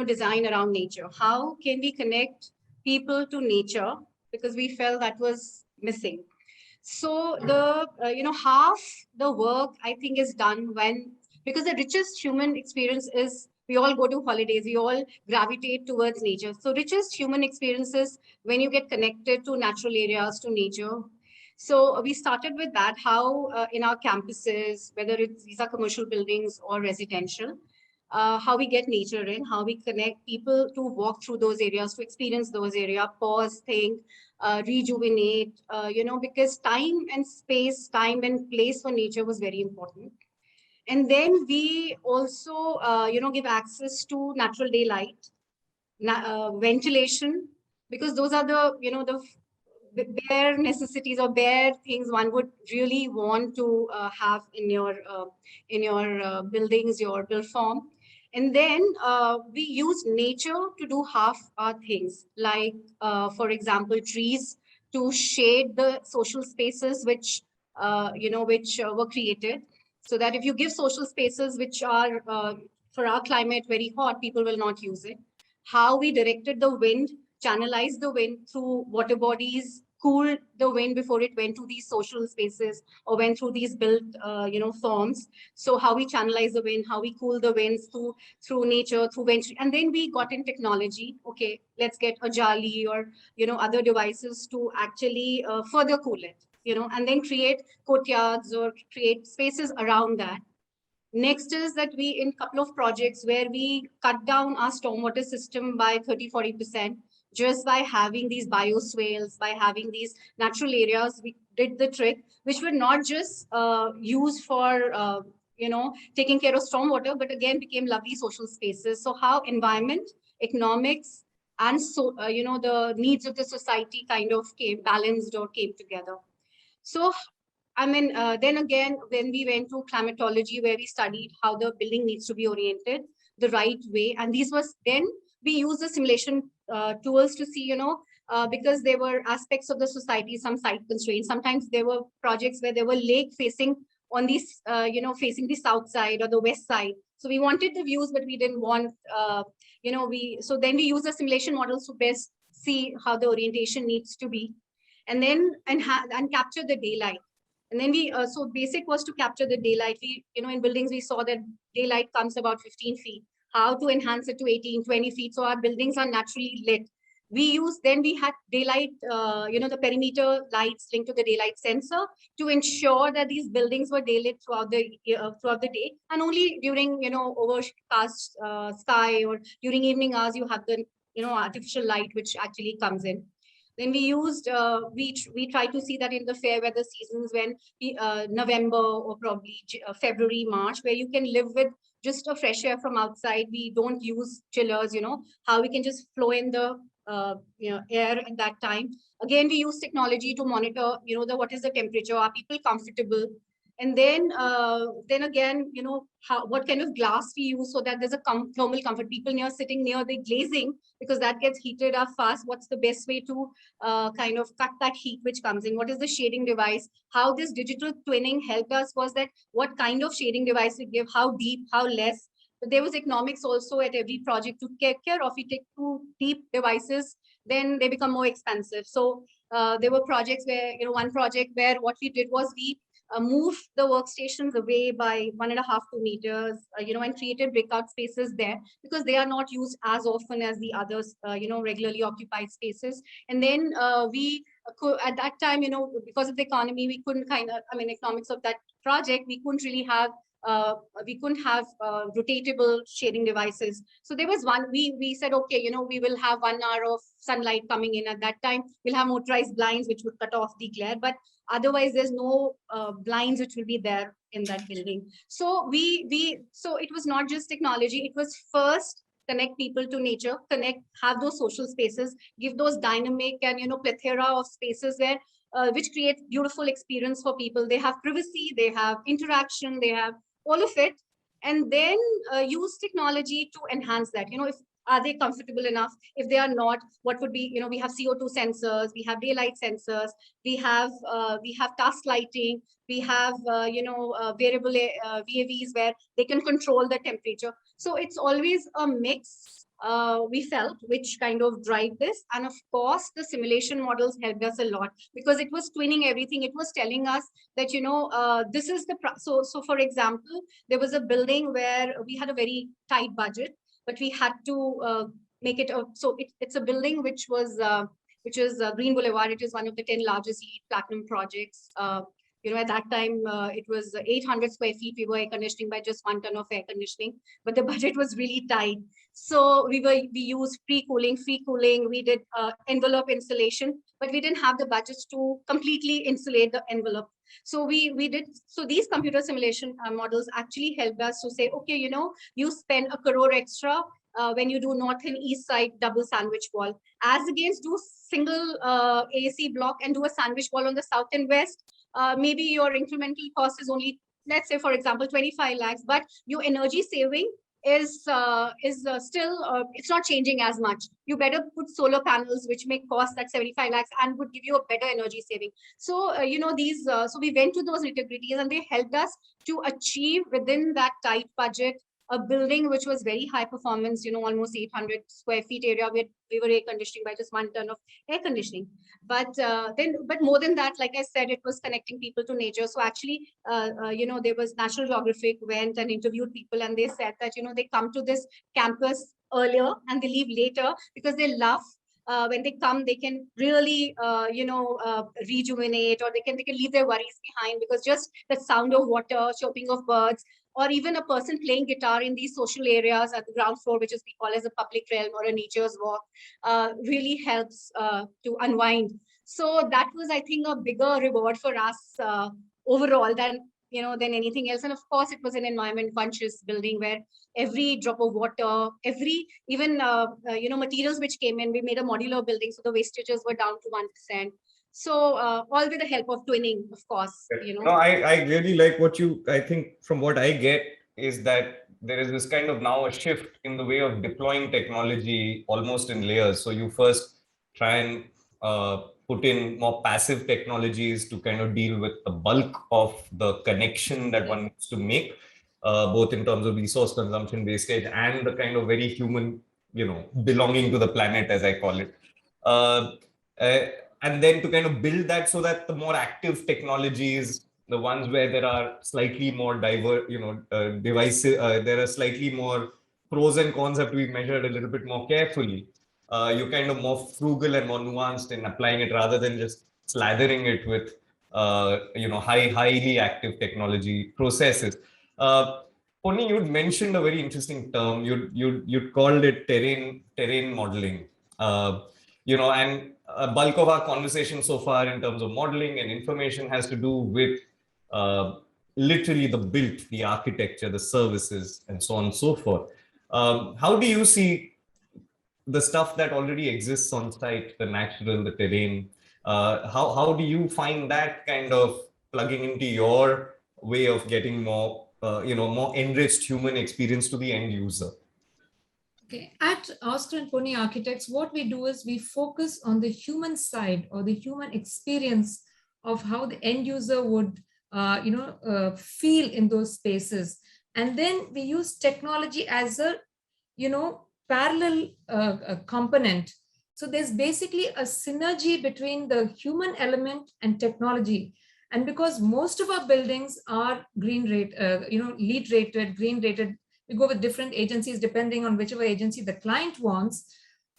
design around nature. How can we connect people to nature? Because we felt that was missing. So half the work, I think, is done because the richest human experience is, we all go to holidays, we all gravitate towards nature. So richest human experiences when you get connected to natural areas, to nature. So we started with that, how in our campuses, whether these are commercial buildings or residential, how we get nature in, how we connect people to walk through those areas, to experience those areas, pause, think, rejuvenate, because time and space, time and place for nature was very important. And then we also, give access to natural daylight, ventilation, because those are the bare necessities or bare things one would really want to have in your buildings, your build form. And then we use nature to do half our things, like, for example, trees to shade the social spaces which were created, so that if you give social spaces which are for our climate very hot, people will not use it. How we directed the wind, channelized the wind through water bodies, cooled the wind before it went to these social spaces or went through these built, forms. So how we channelize the wind, how we cool the winds through nature, through venture. And then we got in technology. Okay, let's get a jali or, other devices to actually further cool it, and then create courtyards or create spaces around that. Next is that we, in a couple of projects where we cut down our stormwater system by 30-40%, just by having these bioswales, by having these natural areas, we did the trick, which were not just used for, taking care of stormwater, but again became lovely social spaces. So how environment, economics, and so, the needs of the society kind of came balanced or came together. So, I mean, then again, when we went to climatology, where we studied how the building needs to be oriented the right way, and these was then we used the simulation tools to see, because there were aspects of the society, some site constraints. Sometimes there were projects where there were lake facing on these, facing the south side or the west side. So we wanted the views, but we didn't want, so then we use the simulation models to best see how the orientation needs to be, and then and capture the daylight. And then we, so basic was to capture the daylight. We, in buildings, we saw that daylight comes about 15 feet, how to enhance it to 18, 20 feet. So our buildings are naturally lit. Then we had daylight, the perimeter lights linked to the daylight sensor to ensure that these buildings were daylit throughout the day. And only during, overcast sky or during evening hours, you have the, artificial light, which actually comes in. Then we used, we try to see that in the fair weather seasons, when November or probably February, March, where you can live with just a fresh air from outside. We don't use chillers, how we can just flow in the air at that time. Again, we use technology to monitor, what is the temperature, are people comfortable? And then again, what kind of glass we use so that there's a thermal comfort. People sitting near the glazing, because that gets heated up fast. What's the best way to kind of cut that heat which comes in? What is the shading device? How this digital twinning helped us was that what kind of shading device we give, how deep, how less. But there was economics also at every project to take care of. If you take too deep devices, then they become more expensive. So there were projects where, one project where what we did was we move the workstations away by 1.5 to 2 meters, and created breakout spaces there, because they are not used as often as the others, regularly occupied spaces. And then we could, at that time, because of the economy, we couldn't economics of that project, we couldn't really have rotatable shading devices. So there was one, we said, okay, we will have 1 hour of sunlight coming in at that time. We'll have motorized blinds, which would cut off the glare, but otherwise there's no blinds which will be there in that building. So so it was not just technology, it was first connect people to nature, have those social spaces, give those dynamic and, plethora of spaces where which create beautiful experience for people. They have privacy, they have interaction, they have all of it. And then use technology to enhance that. If are they comfortable enough? If they are not, what would be, we have CO2 sensors, we have daylight sensors, we have task lighting, we have, variable VAVs where they can control the temperature. So it's always a mix, we felt, which kind of drive this. And of course, the simulation models helped us a lot, because it was twinning everything. It was telling us that, this is the, so for example, there was a building where we had a very tight budget, but we had to make it, so it's a building which is Green Boulevard. It is one of the 10 largest LEED Platinum projects. At that time, it was 800 square feet. We were air conditioning by just 1 ton of air conditioning, but the budget was really tight. So we used free cooling. We did envelope insulation, but we didn't have the budgets to completely insulate the envelope. So so these computer simulation models actually helped us to say, okay, you spend 1 crore extra when you do north and east side double sandwich wall, as against do single AC block and do a sandwich wall on the south and west. Maybe your incremental cost is only, let's say, for example, 25 lakhs, but your energy saving is still, it's not changing as much. You better put solar panels, which may cost that 75 lakhs and would give you a better energy saving. So, so we went to those nitty-gritties, and they helped us to achieve within that tight budget a building which was very high performance, almost 800 square feet area. We were air conditioning by just 1 ton of air conditioning. But but more than that, like I said, it was connecting people to nature. So actually, there was National Geographic went and interviewed people, and they said that, they come to this campus earlier and they leave later, because they love when they come, they can really, rejuvenate, or they can leave their worries behind, because just the sound of water, chirping of birds, or even a person playing guitar in these social areas at the ground floor, which is we call as a public realm or a nature's walk, really helps to unwind. So that was, I think, a bigger reward for us overall than than anything else. And of course, it was an environment conscious building where every drop of water, even materials which came in, we made a modular building, so the wastages were down to 1%. So all with the help of twinning, of course. No, I really like I think from what I get is that there is this kind of now a shift in the way of deploying technology almost in layers. So you first try and put in more passive technologies to kind of deal with the bulk of the connection that one needs to make, both in terms of resource consumption, wastage, and the kind of very human, belonging to the planet, as I call it. And then to kind of build that so that the more active technologies, the ones where there are slightly more diverse, devices, there are slightly more pros and cons have to be measured a little bit more carefully. You're kind of more frugal and more nuanced in applying it rather than just slathering it with, highly active technology processes. Ponni, you'd mentioned a very interesting term. You'd called it terrain modeling. And a bulk of our conversation so far in terms of modeling and information has to do with literally the built, the architecture, the services, and so on and so forth. How do you see the stuff that already exists on site, the natural, the terrain? How do you find that kind of plugging into your way of getting more, more enriched human experience to the end user? Okay, at Oscar and Ponni Architects, what we do is we focus on the human side or the human experience of how the end user would, feel in those spaces. And then we use technology as a, parallel component. So there's basically a synergy between the human element and technology. And because most of our buildings are LEED rated, green rated, we go with different agencies depending on whichever agency the client wants.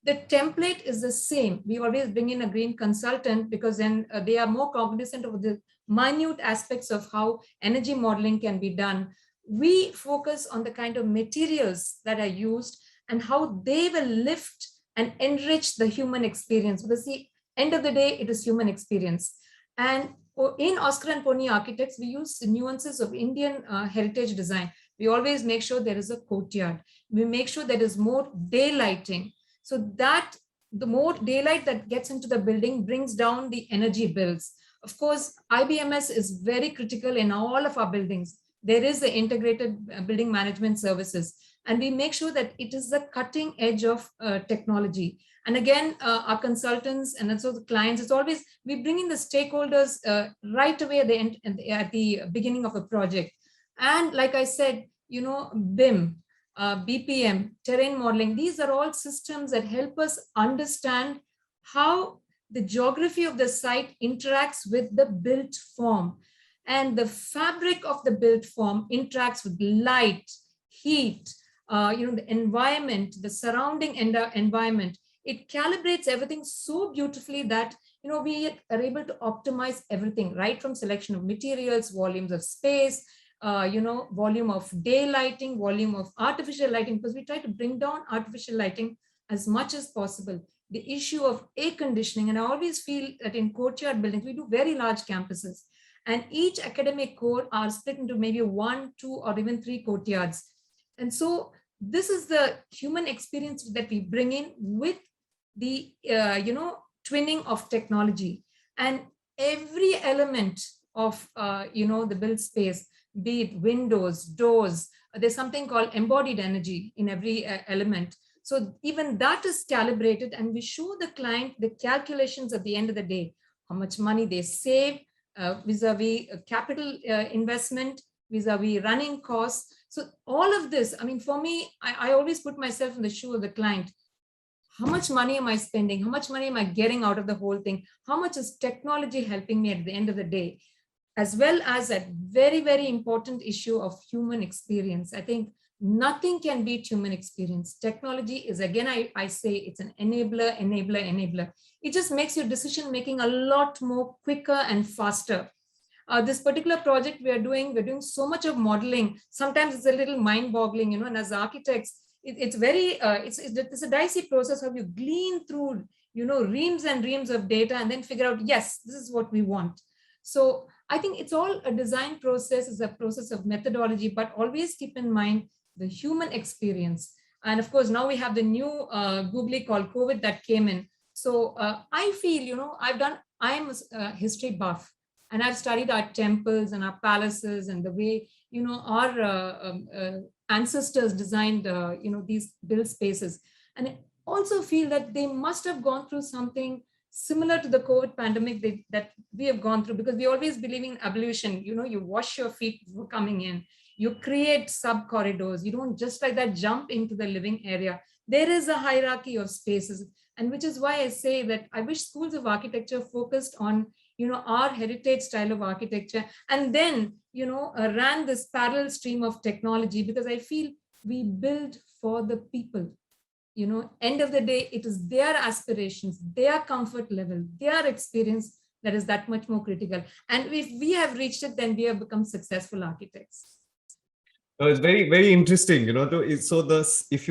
The template is the same. We always bring in a green consultant because then they are more cognizant of the minute aspects of how energy modeling can be done. We focus on the kind of materials that are used and how they will lift and enrich the human experience. Because the end of the day, it is human experience. And in Oscar and Ponni Architects, we use the nuances of Indian heritage design. We always make sure there is a courtyard. We make sure there is more daylighting, so that the more daylight that gets into the building brings down the energy bills. Of course, IBMS is very critical in all of our buildings. There is the integrated building management services, and we make sure that it is the cutting edge of technology. And again, our consultants and also the clients, it's always, we bring in the stakeholders right away at the beginning of a project. And like I said, BIM, BPM, terrain modeling, these are all systems that help us understand how the geography of the site interacts with the built form. And the fabric of the built form interacts with light, heat, the environment, the surrounding environment. It calibrates everything so beautifully that we are able to optimize everything, right from selection of materials, volumes of space, volume of daylighting, volume of artificial lighting, because we try to bring down artificial lighting as much as possible. The issue of air conditioning, and I always feel that in courtyard buildings, we do very large campuses, and each academic core are split into maybe 1, 2, or even 3 courtyards. And so this is the human experience that we bring in with the, twinning of technology. And every element of, the built space, be it windows, doors, there's something called embodied energy in every element. So even that is calibrated, and we show the client the calculations at the end of the day, how much money they save vis-a-vis capital investment, vis-a-vis running costs. So all of this, for me, I always put myself in the shoe of the client. How much money am I spending? How much money am I getting out of the whole thing? How much is technology helping me at the end of the day? As well as a very, very important issue of human experience. I think nothing can beat human experience. Technology is, again, I say it's an enabler. It just makes your decision making a lot more quicker and faster. This particular project we're doing so much of modeling. Sometimes it's a little mind-boggling, and as architects, it's a dicey process how you glean through, reams and reams of data and then figure out, yes, this is what we want. So I think it's all a design process, is a process of methodology, but always keep in mind the human experience. And of course, now we have the new googly called COVID that came in. So I feel, I'm a history buff, and I've studied our temples and our palaces and the way, our ancestors designed, these built spaces. And I also feel that they must have gone through something similar to the COVID pandemic that we have gone through, because we always believe in evolution. You wash your feet before coming in, you create sub corridors, you don't just like that jump into the living area. There is a hierarchy of spaces, and which is why I say that I wish schools of architecture focused on our heritage style of architecture, and then ran this parallel stream of technology, because I feel we build for the people. End of the day, it is their aspirations, their comfort level, their experience that is that much more critical. And if we have reached it, then we have become successful architects. So it's very, very interesting, if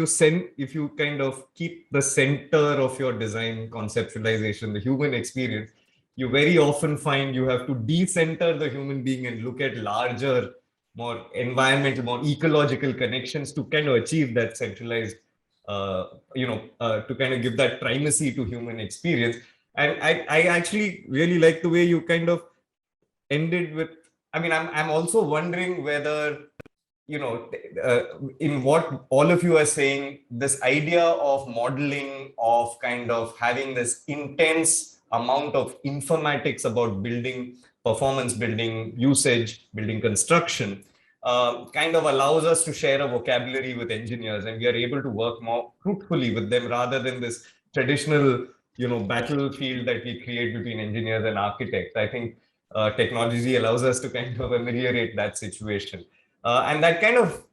you kind of keep the center of your design conceptualization, the human experience, you very often find you have to decenter the human being and look at larger, more environmental, more ecological connections to kind of achieve that centralized, to kind of give that primacy to human experience. And I actually really like the way you kind of ended with, I'm also wondering whether, in what all of you are saying, this idea of modeling, of kind of having this intense amount of informatics about building, performance building, usage, building construction, kind of allows us to share a vocabulary with engineers, and we are able to work more fruitfully with them rather than this traditional, battlefield that we create between engineers and architects. I think technology allows us to kind of ameliorate that situation. And that kind of,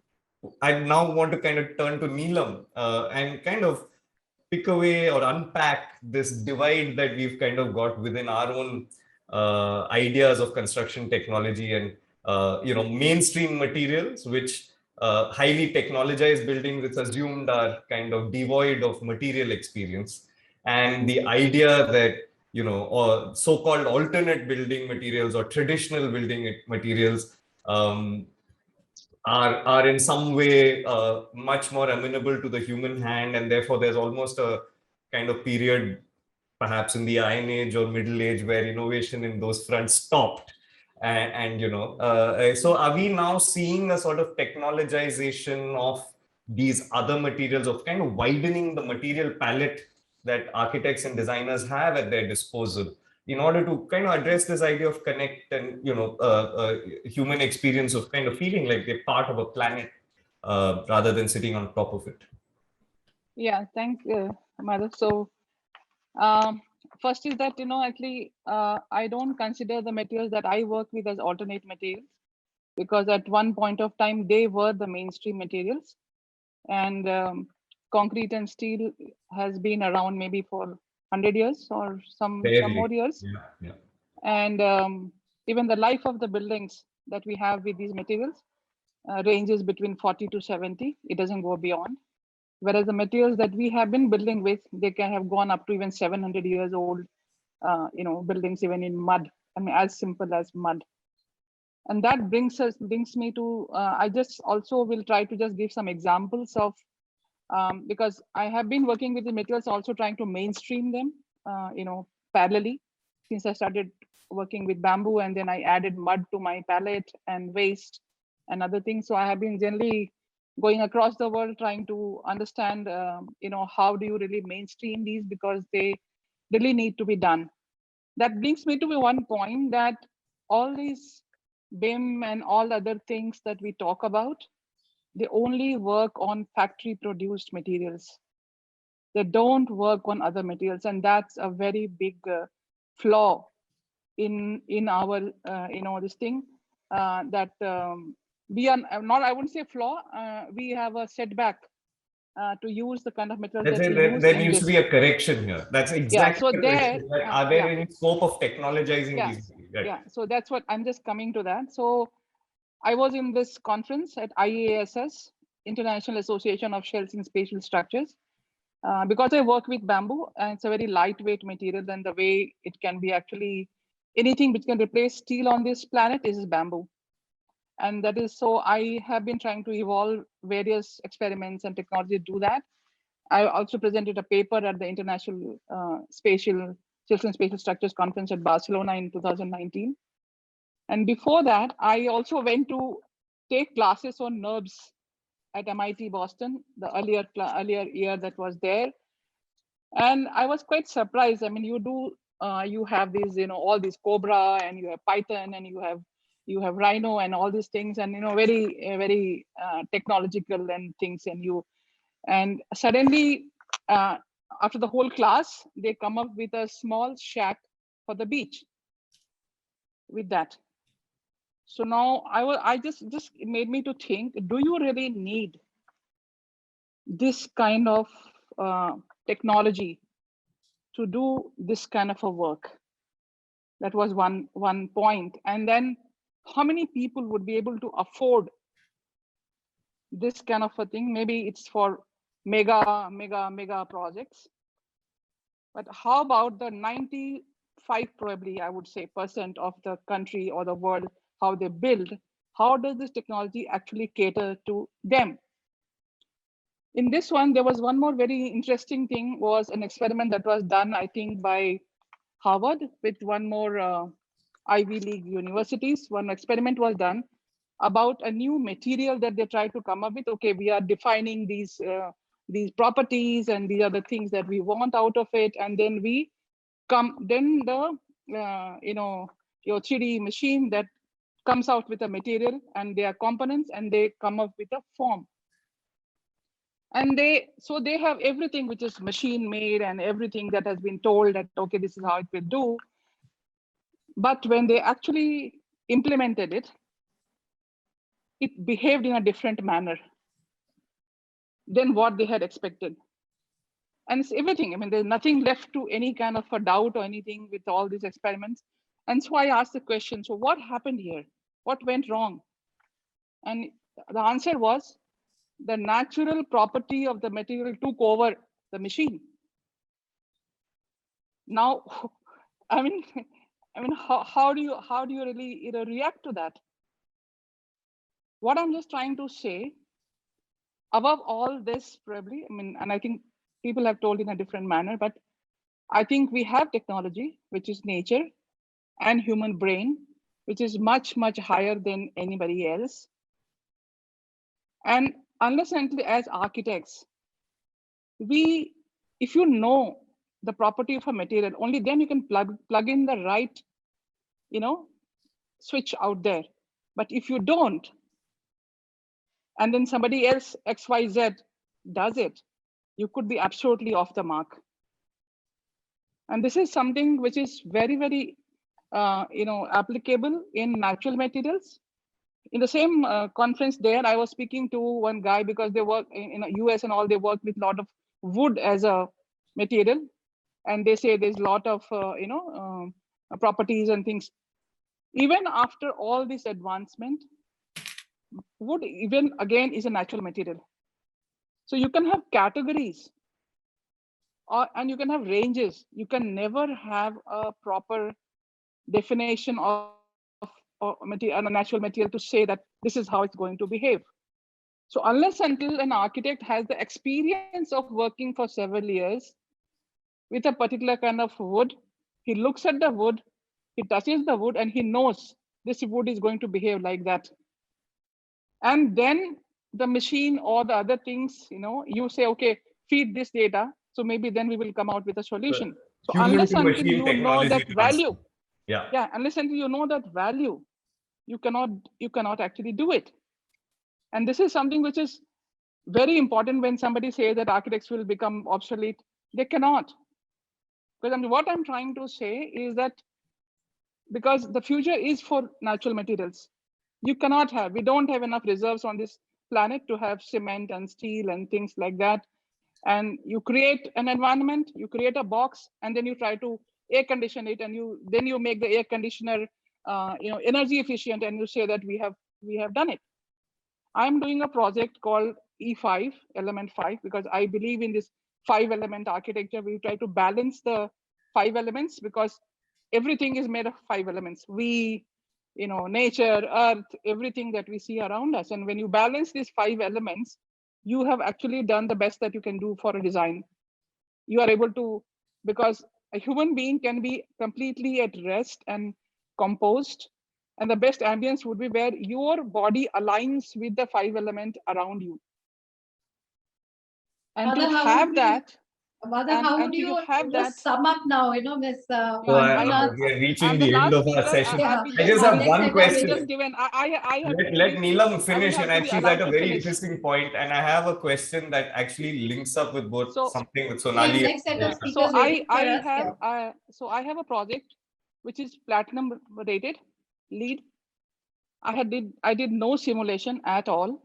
I now want to kind of turn to Neelam and kind of pick away or unpack this divide that we've kind of got within our own ideas of construction technology and, mainstream materials, which highly technologized buildings, it's assumed, are kind of devoid of material experience. And the idea that, or so-called alternate building materials or traditional building materials are in some way much more amenable to the human hand, and therefore there's almost a kind of period, perhaps in the Iron Age or Middle Age, where innovation in those fronts stopped. So are we now seeing a sort of technologization of these other materials, of kind of widening the material palette that architects and designers have at their disposal in order to kind of address this idea of connect and, human experience of kind of feeling like they're part of a planet rather than sitting on top of it? Yeah, thanks, Madhav. So first is that, actually, I don't consider the materials that I work with as alternate materials, because at one point of time, they were the mainstream materials. And concrete and steel has been around maybe for 100 years or some more years. Yeah. And even the life of the buildings that we have with these materials ranges between 40 to 70. It doesn't go beyond. Whereas the materials that we have been building with, they can have gone up to even 700 years old, buildings even in mud. As simple as mud. And that brings me to, I just also will try to just give some examples of, because I have been working with the materials, also trying to mainstream them, parallelly, since I started working with bamboo, and then I added mud to my palette and waste and other things. So I have been generally going across the world trying to understand, how do you really mainstream these, because they really need to be done. That brings me to one point, that all these BIM and all other things that we talk about, they only work on factory produced materials. They don't work on other materials. And that's a very big flaw in our, this thing that we are not, I wouldn't say flaw, we have a setback to use the kind of materials that we use. There needs to be a correction here. That's exactly. Yeah, so are there any scope of technologizing these? Right. Yeah, so that's what I'm just coming to that. So I was in this conference at IASS, International Association of Shells and Spatial Structures, because I work with bamboo, and it's a very lightweight material, and the way it can be actually anything which can replace steel on this planet is bamboo. And that is, so I have been trying to evolve various experiments and technology to do that. I also presented a paper at the International Children's Spatial Structures Conference at Barcelona in 2019. And before that, I also went to take classes on NURBS at MIT Boston, the earlier year that was there. And I was quite surprised. I mean, you have these, all these Cobra, and you have Python, and you have Rhino and all these things, and very technological and things, and suddenly after the whole class, they come up with a small shack for the beach with that. So now I just it made me to think, do you really need this kind of technology to do this kind of a work? That was one point. And then how many people would be able to afford this kind of a thing? Maybe it's for mega projects. But how about the 95, probably I would say, % of the country or the world, how they build? How does this technology actually cater to them? In this one, there was one more very interesting thing, was an experiment that was done, I think, by Harvard with one more Ivy League universities. One experiment was done about a new material that they tried to come up with. Okay, we are defining these properties, and these are the things that we want out of it, and then your 3D machine that comes out with a material and their components, and they come up with a form. And they have everything which is machine made and everything that has been told that, okay, this is how it will do. But when they actually implemented it, it behaved in a different manner than what they had expected. And it's everything. I mean, there's nothing left to any kind of a doubt or anything with all these experiments. And so I asked the question, so what happened here? What went wrong? And the answer was, the natural property of the material took over the machine. Now, I mean, how do you really react to that? What I'm just trying to say, above all this, probably, I mean, and I think people have told in a different manner, but I think we have technology, which is nature, and human brain, which is much, much higher than anybody else. And unless and until, as architects, if you know the property of a material, only then you can plug in the right, switch out there. But if you don't, and then somebody else, XYZ, does it, you could be absolutely off the mark. And this is something which is very, very, applicable in natural materials. In the same conference there, I was speaking to one guy, because they work in the US and all, they work with a lot of wood as a material. And they say there's a lot of, properties and things. Even after all this advancement, wood even again is a natural material. So you can have categories, and you can have ranges. You can never have a proper definition of a natural material to say that this is how it's going to behave. So unless until an architect has the experience of working for several years with a particular kind of wood, he looks at the wood, he touches the wood, and he knows this wood is going to behave like that. And then the machine or the other things, you say, okay, feed this data, so maybe then we will come out with a solution. So unless until you know that value, unless until you know that value, you cannot actually do it. And this is something which is very important when somebody says that architects will become obsolete. They cannot. Because what I'm trying to say is that, because the future is for natural materials, we don't have enough reserves on this planet to have cement and steel and things like that. And you create an environment, you create a box, and then you try to air condition it, and then you make the air conditioner energy efficient, and you say that we have done it. I'm doing a project called E5, element 5, because I believe in this 5-element architecture. We try to balance the 5 elements, because everything is made of 5 elements. We, nature, earth, everything that we see around us. And when you balance these 5 elements, you have actually done the best that you can do for a design. You are able to, because a human being can be completely at rest and composed. And the best ambience would be where your body aligns with the 5 elements around you. And Mother, to how have would you- that, Mother, and- how and would to you have just that- sum up now, Miss So Manjunath? we are reaching I'm the the end last of our speaker. session. Yeah. I just have one question. Just given, I have to Let be- Neelam I will finish, have and to be she's allowed at a to very finish. interesting point, and I have a question that actually links up with both So- something with We have Sonali. next set of and- speakers waiting for us. I have a project which is platinum rated lead. I did no simulation at all.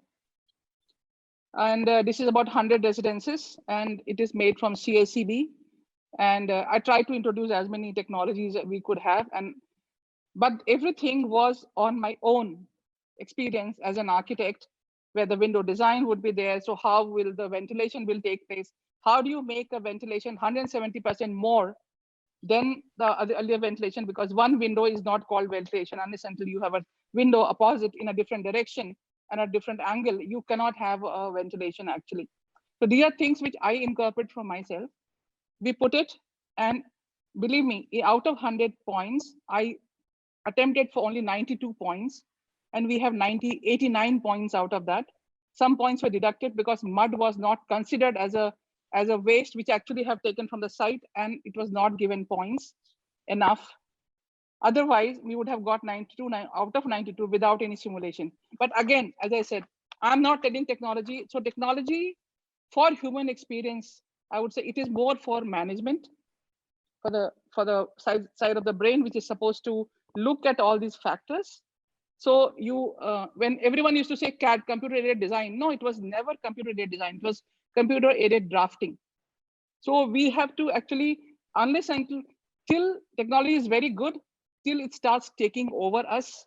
And this is about 100 residences, and it is made from CACB. And I tried to introduce as many technologies that we could have, but everything was on my own experience as an architect, where the window design would be there. So how will the ventilation will take place? How do you make a ventilation 170% more than the earlier ventilation? Because one window is not called ventilation unless until you have a window opposite in a different direction and a different angle. You cannot have a ventilation actually. So these are things which I incorporate from myself. We put it, and believe me, out of 100 points, I attempted for only 92 points, and we have 89 points out of that. Some points were deducted because mud was not considered as a waste, which actually have taken from the site, and it was not given points enough. Otherwise, we would have got 92 out of 92 without any simulation. But again, as I said, I'm not telling technology. So technology for human experience, I would say it is more for management, for the side of the brain, which is supposed to look at all these factors. So you, when everyone used to say CAD, computer aided design, no, it was never computer aided design. It was computer aided drafting. So we have to actually, unless until till technology is very good, till it starts taking over us,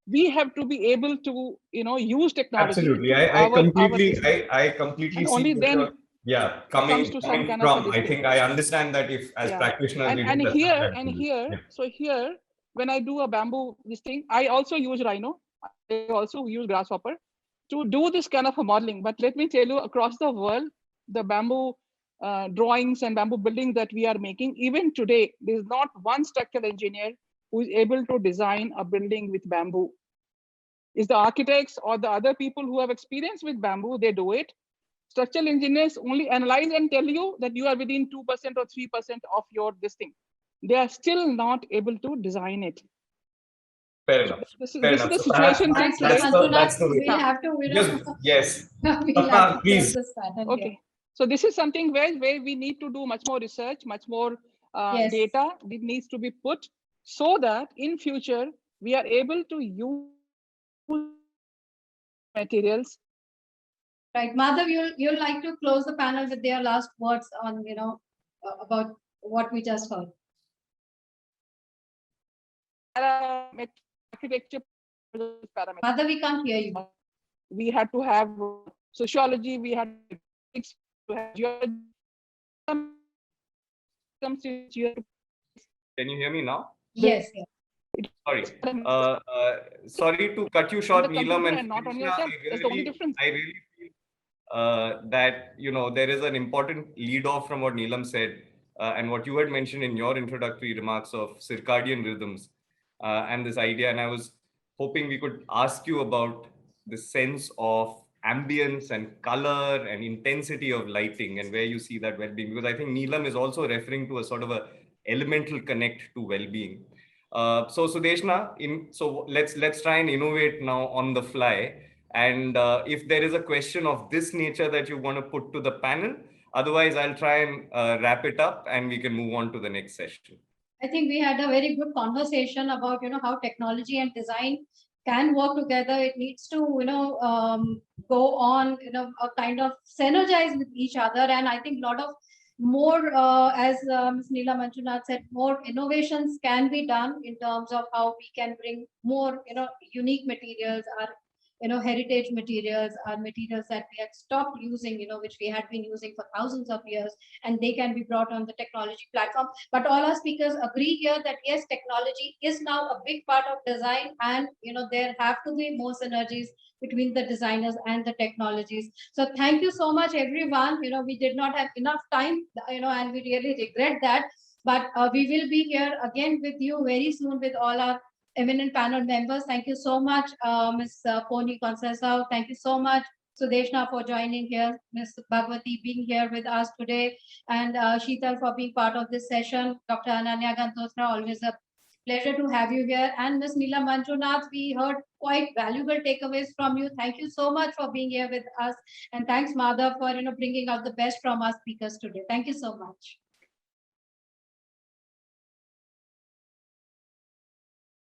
we have to be able to, use technology. Absolutely, I completely and see only what then you're, yeah, comes coming to some kind from. of a I think I understand that if as Yeah. practitioners we and do here that. and here, so here, when I do a bamboo this thing, I also use Rhino. I also use Grasshopper to do this kind of a modeling. But let me tell you, across the world, the bamboo drawings and bamboo buildings that we are making, even today, there is not one structural engineer who is able to design a building with bamboo. Is the architects or the other people who have experience with bamboo, they do it. Structural engineers only analyze and tell you that you are within 2% or 3% of your this thing. They are still not able to design it. Fair enough. This is enough. the So perhaps situation Thanks, today. that's the way. We'll have to, Yes. we'll have to Please. close this pattern. Okay. So this is something where we need to do much more research, much more Yes. data. It needs to be put so that in future we are able to use materials. Right, Madhav, you'll like to close the panel with their last words on, about what we just heard. Architecture parameters. Madhav, we can't hear you. We had to have sociology, we had to have geology. Can you hear me now? Yes, yes. Sorry. Sorry to cut you short, Neelam, and not on Krishna, yourself. That's the only difference. I really feel that there is an important lead off from what Neelam said and what you had mentioned in your introductory remarks of circadian rhythms and this idea. And I was hoping we could ask you about the sense of ambience and color and intensity of lighting and where you see that well-being, because I think Neelam is also referring to a sort of a elemental connect to well-being. So Sudeshna, so let's try and innovate now on the fly. And if there is a question of this nature that you want to put to the panel, otherwise I'll try and wrap it up and we can move on to the next session. I think we had a very good conversation about, how technology and design can work together. It needs to, go on, a kind of synergize with each other. And I think a lot of more, as Ms. Neela Manjunath said, more innovations can be done in terms of how we can bring more, unique materials, our heritage materials are materials that we had stopped using, which we had been using for thousands of years, and they can be brought on the technology platform. But all our speakers agree here that yes, technology is now a big part of design, and there have to be more synergies between the designers and the technologies. So thank you so much, everyone. We did not have enough time, and we really regret that. But we will be here again with you very soon with all our eminent panel members. Thank you so much, Ms. Poni Conceição. Thank you so much, Sudeshna, for joining here, Ms. Bhagwati being here with us today, and Sheetal for being part of this session. Dr. Ananya Gantotra, always a pleasure to have you here. And Ms. Neela Manjunath, we heard quite valuable takeaways from you. Thank you so much for being here with us. And thanks, Madhav, for bringing out the best from our speakers today. Thank you so much.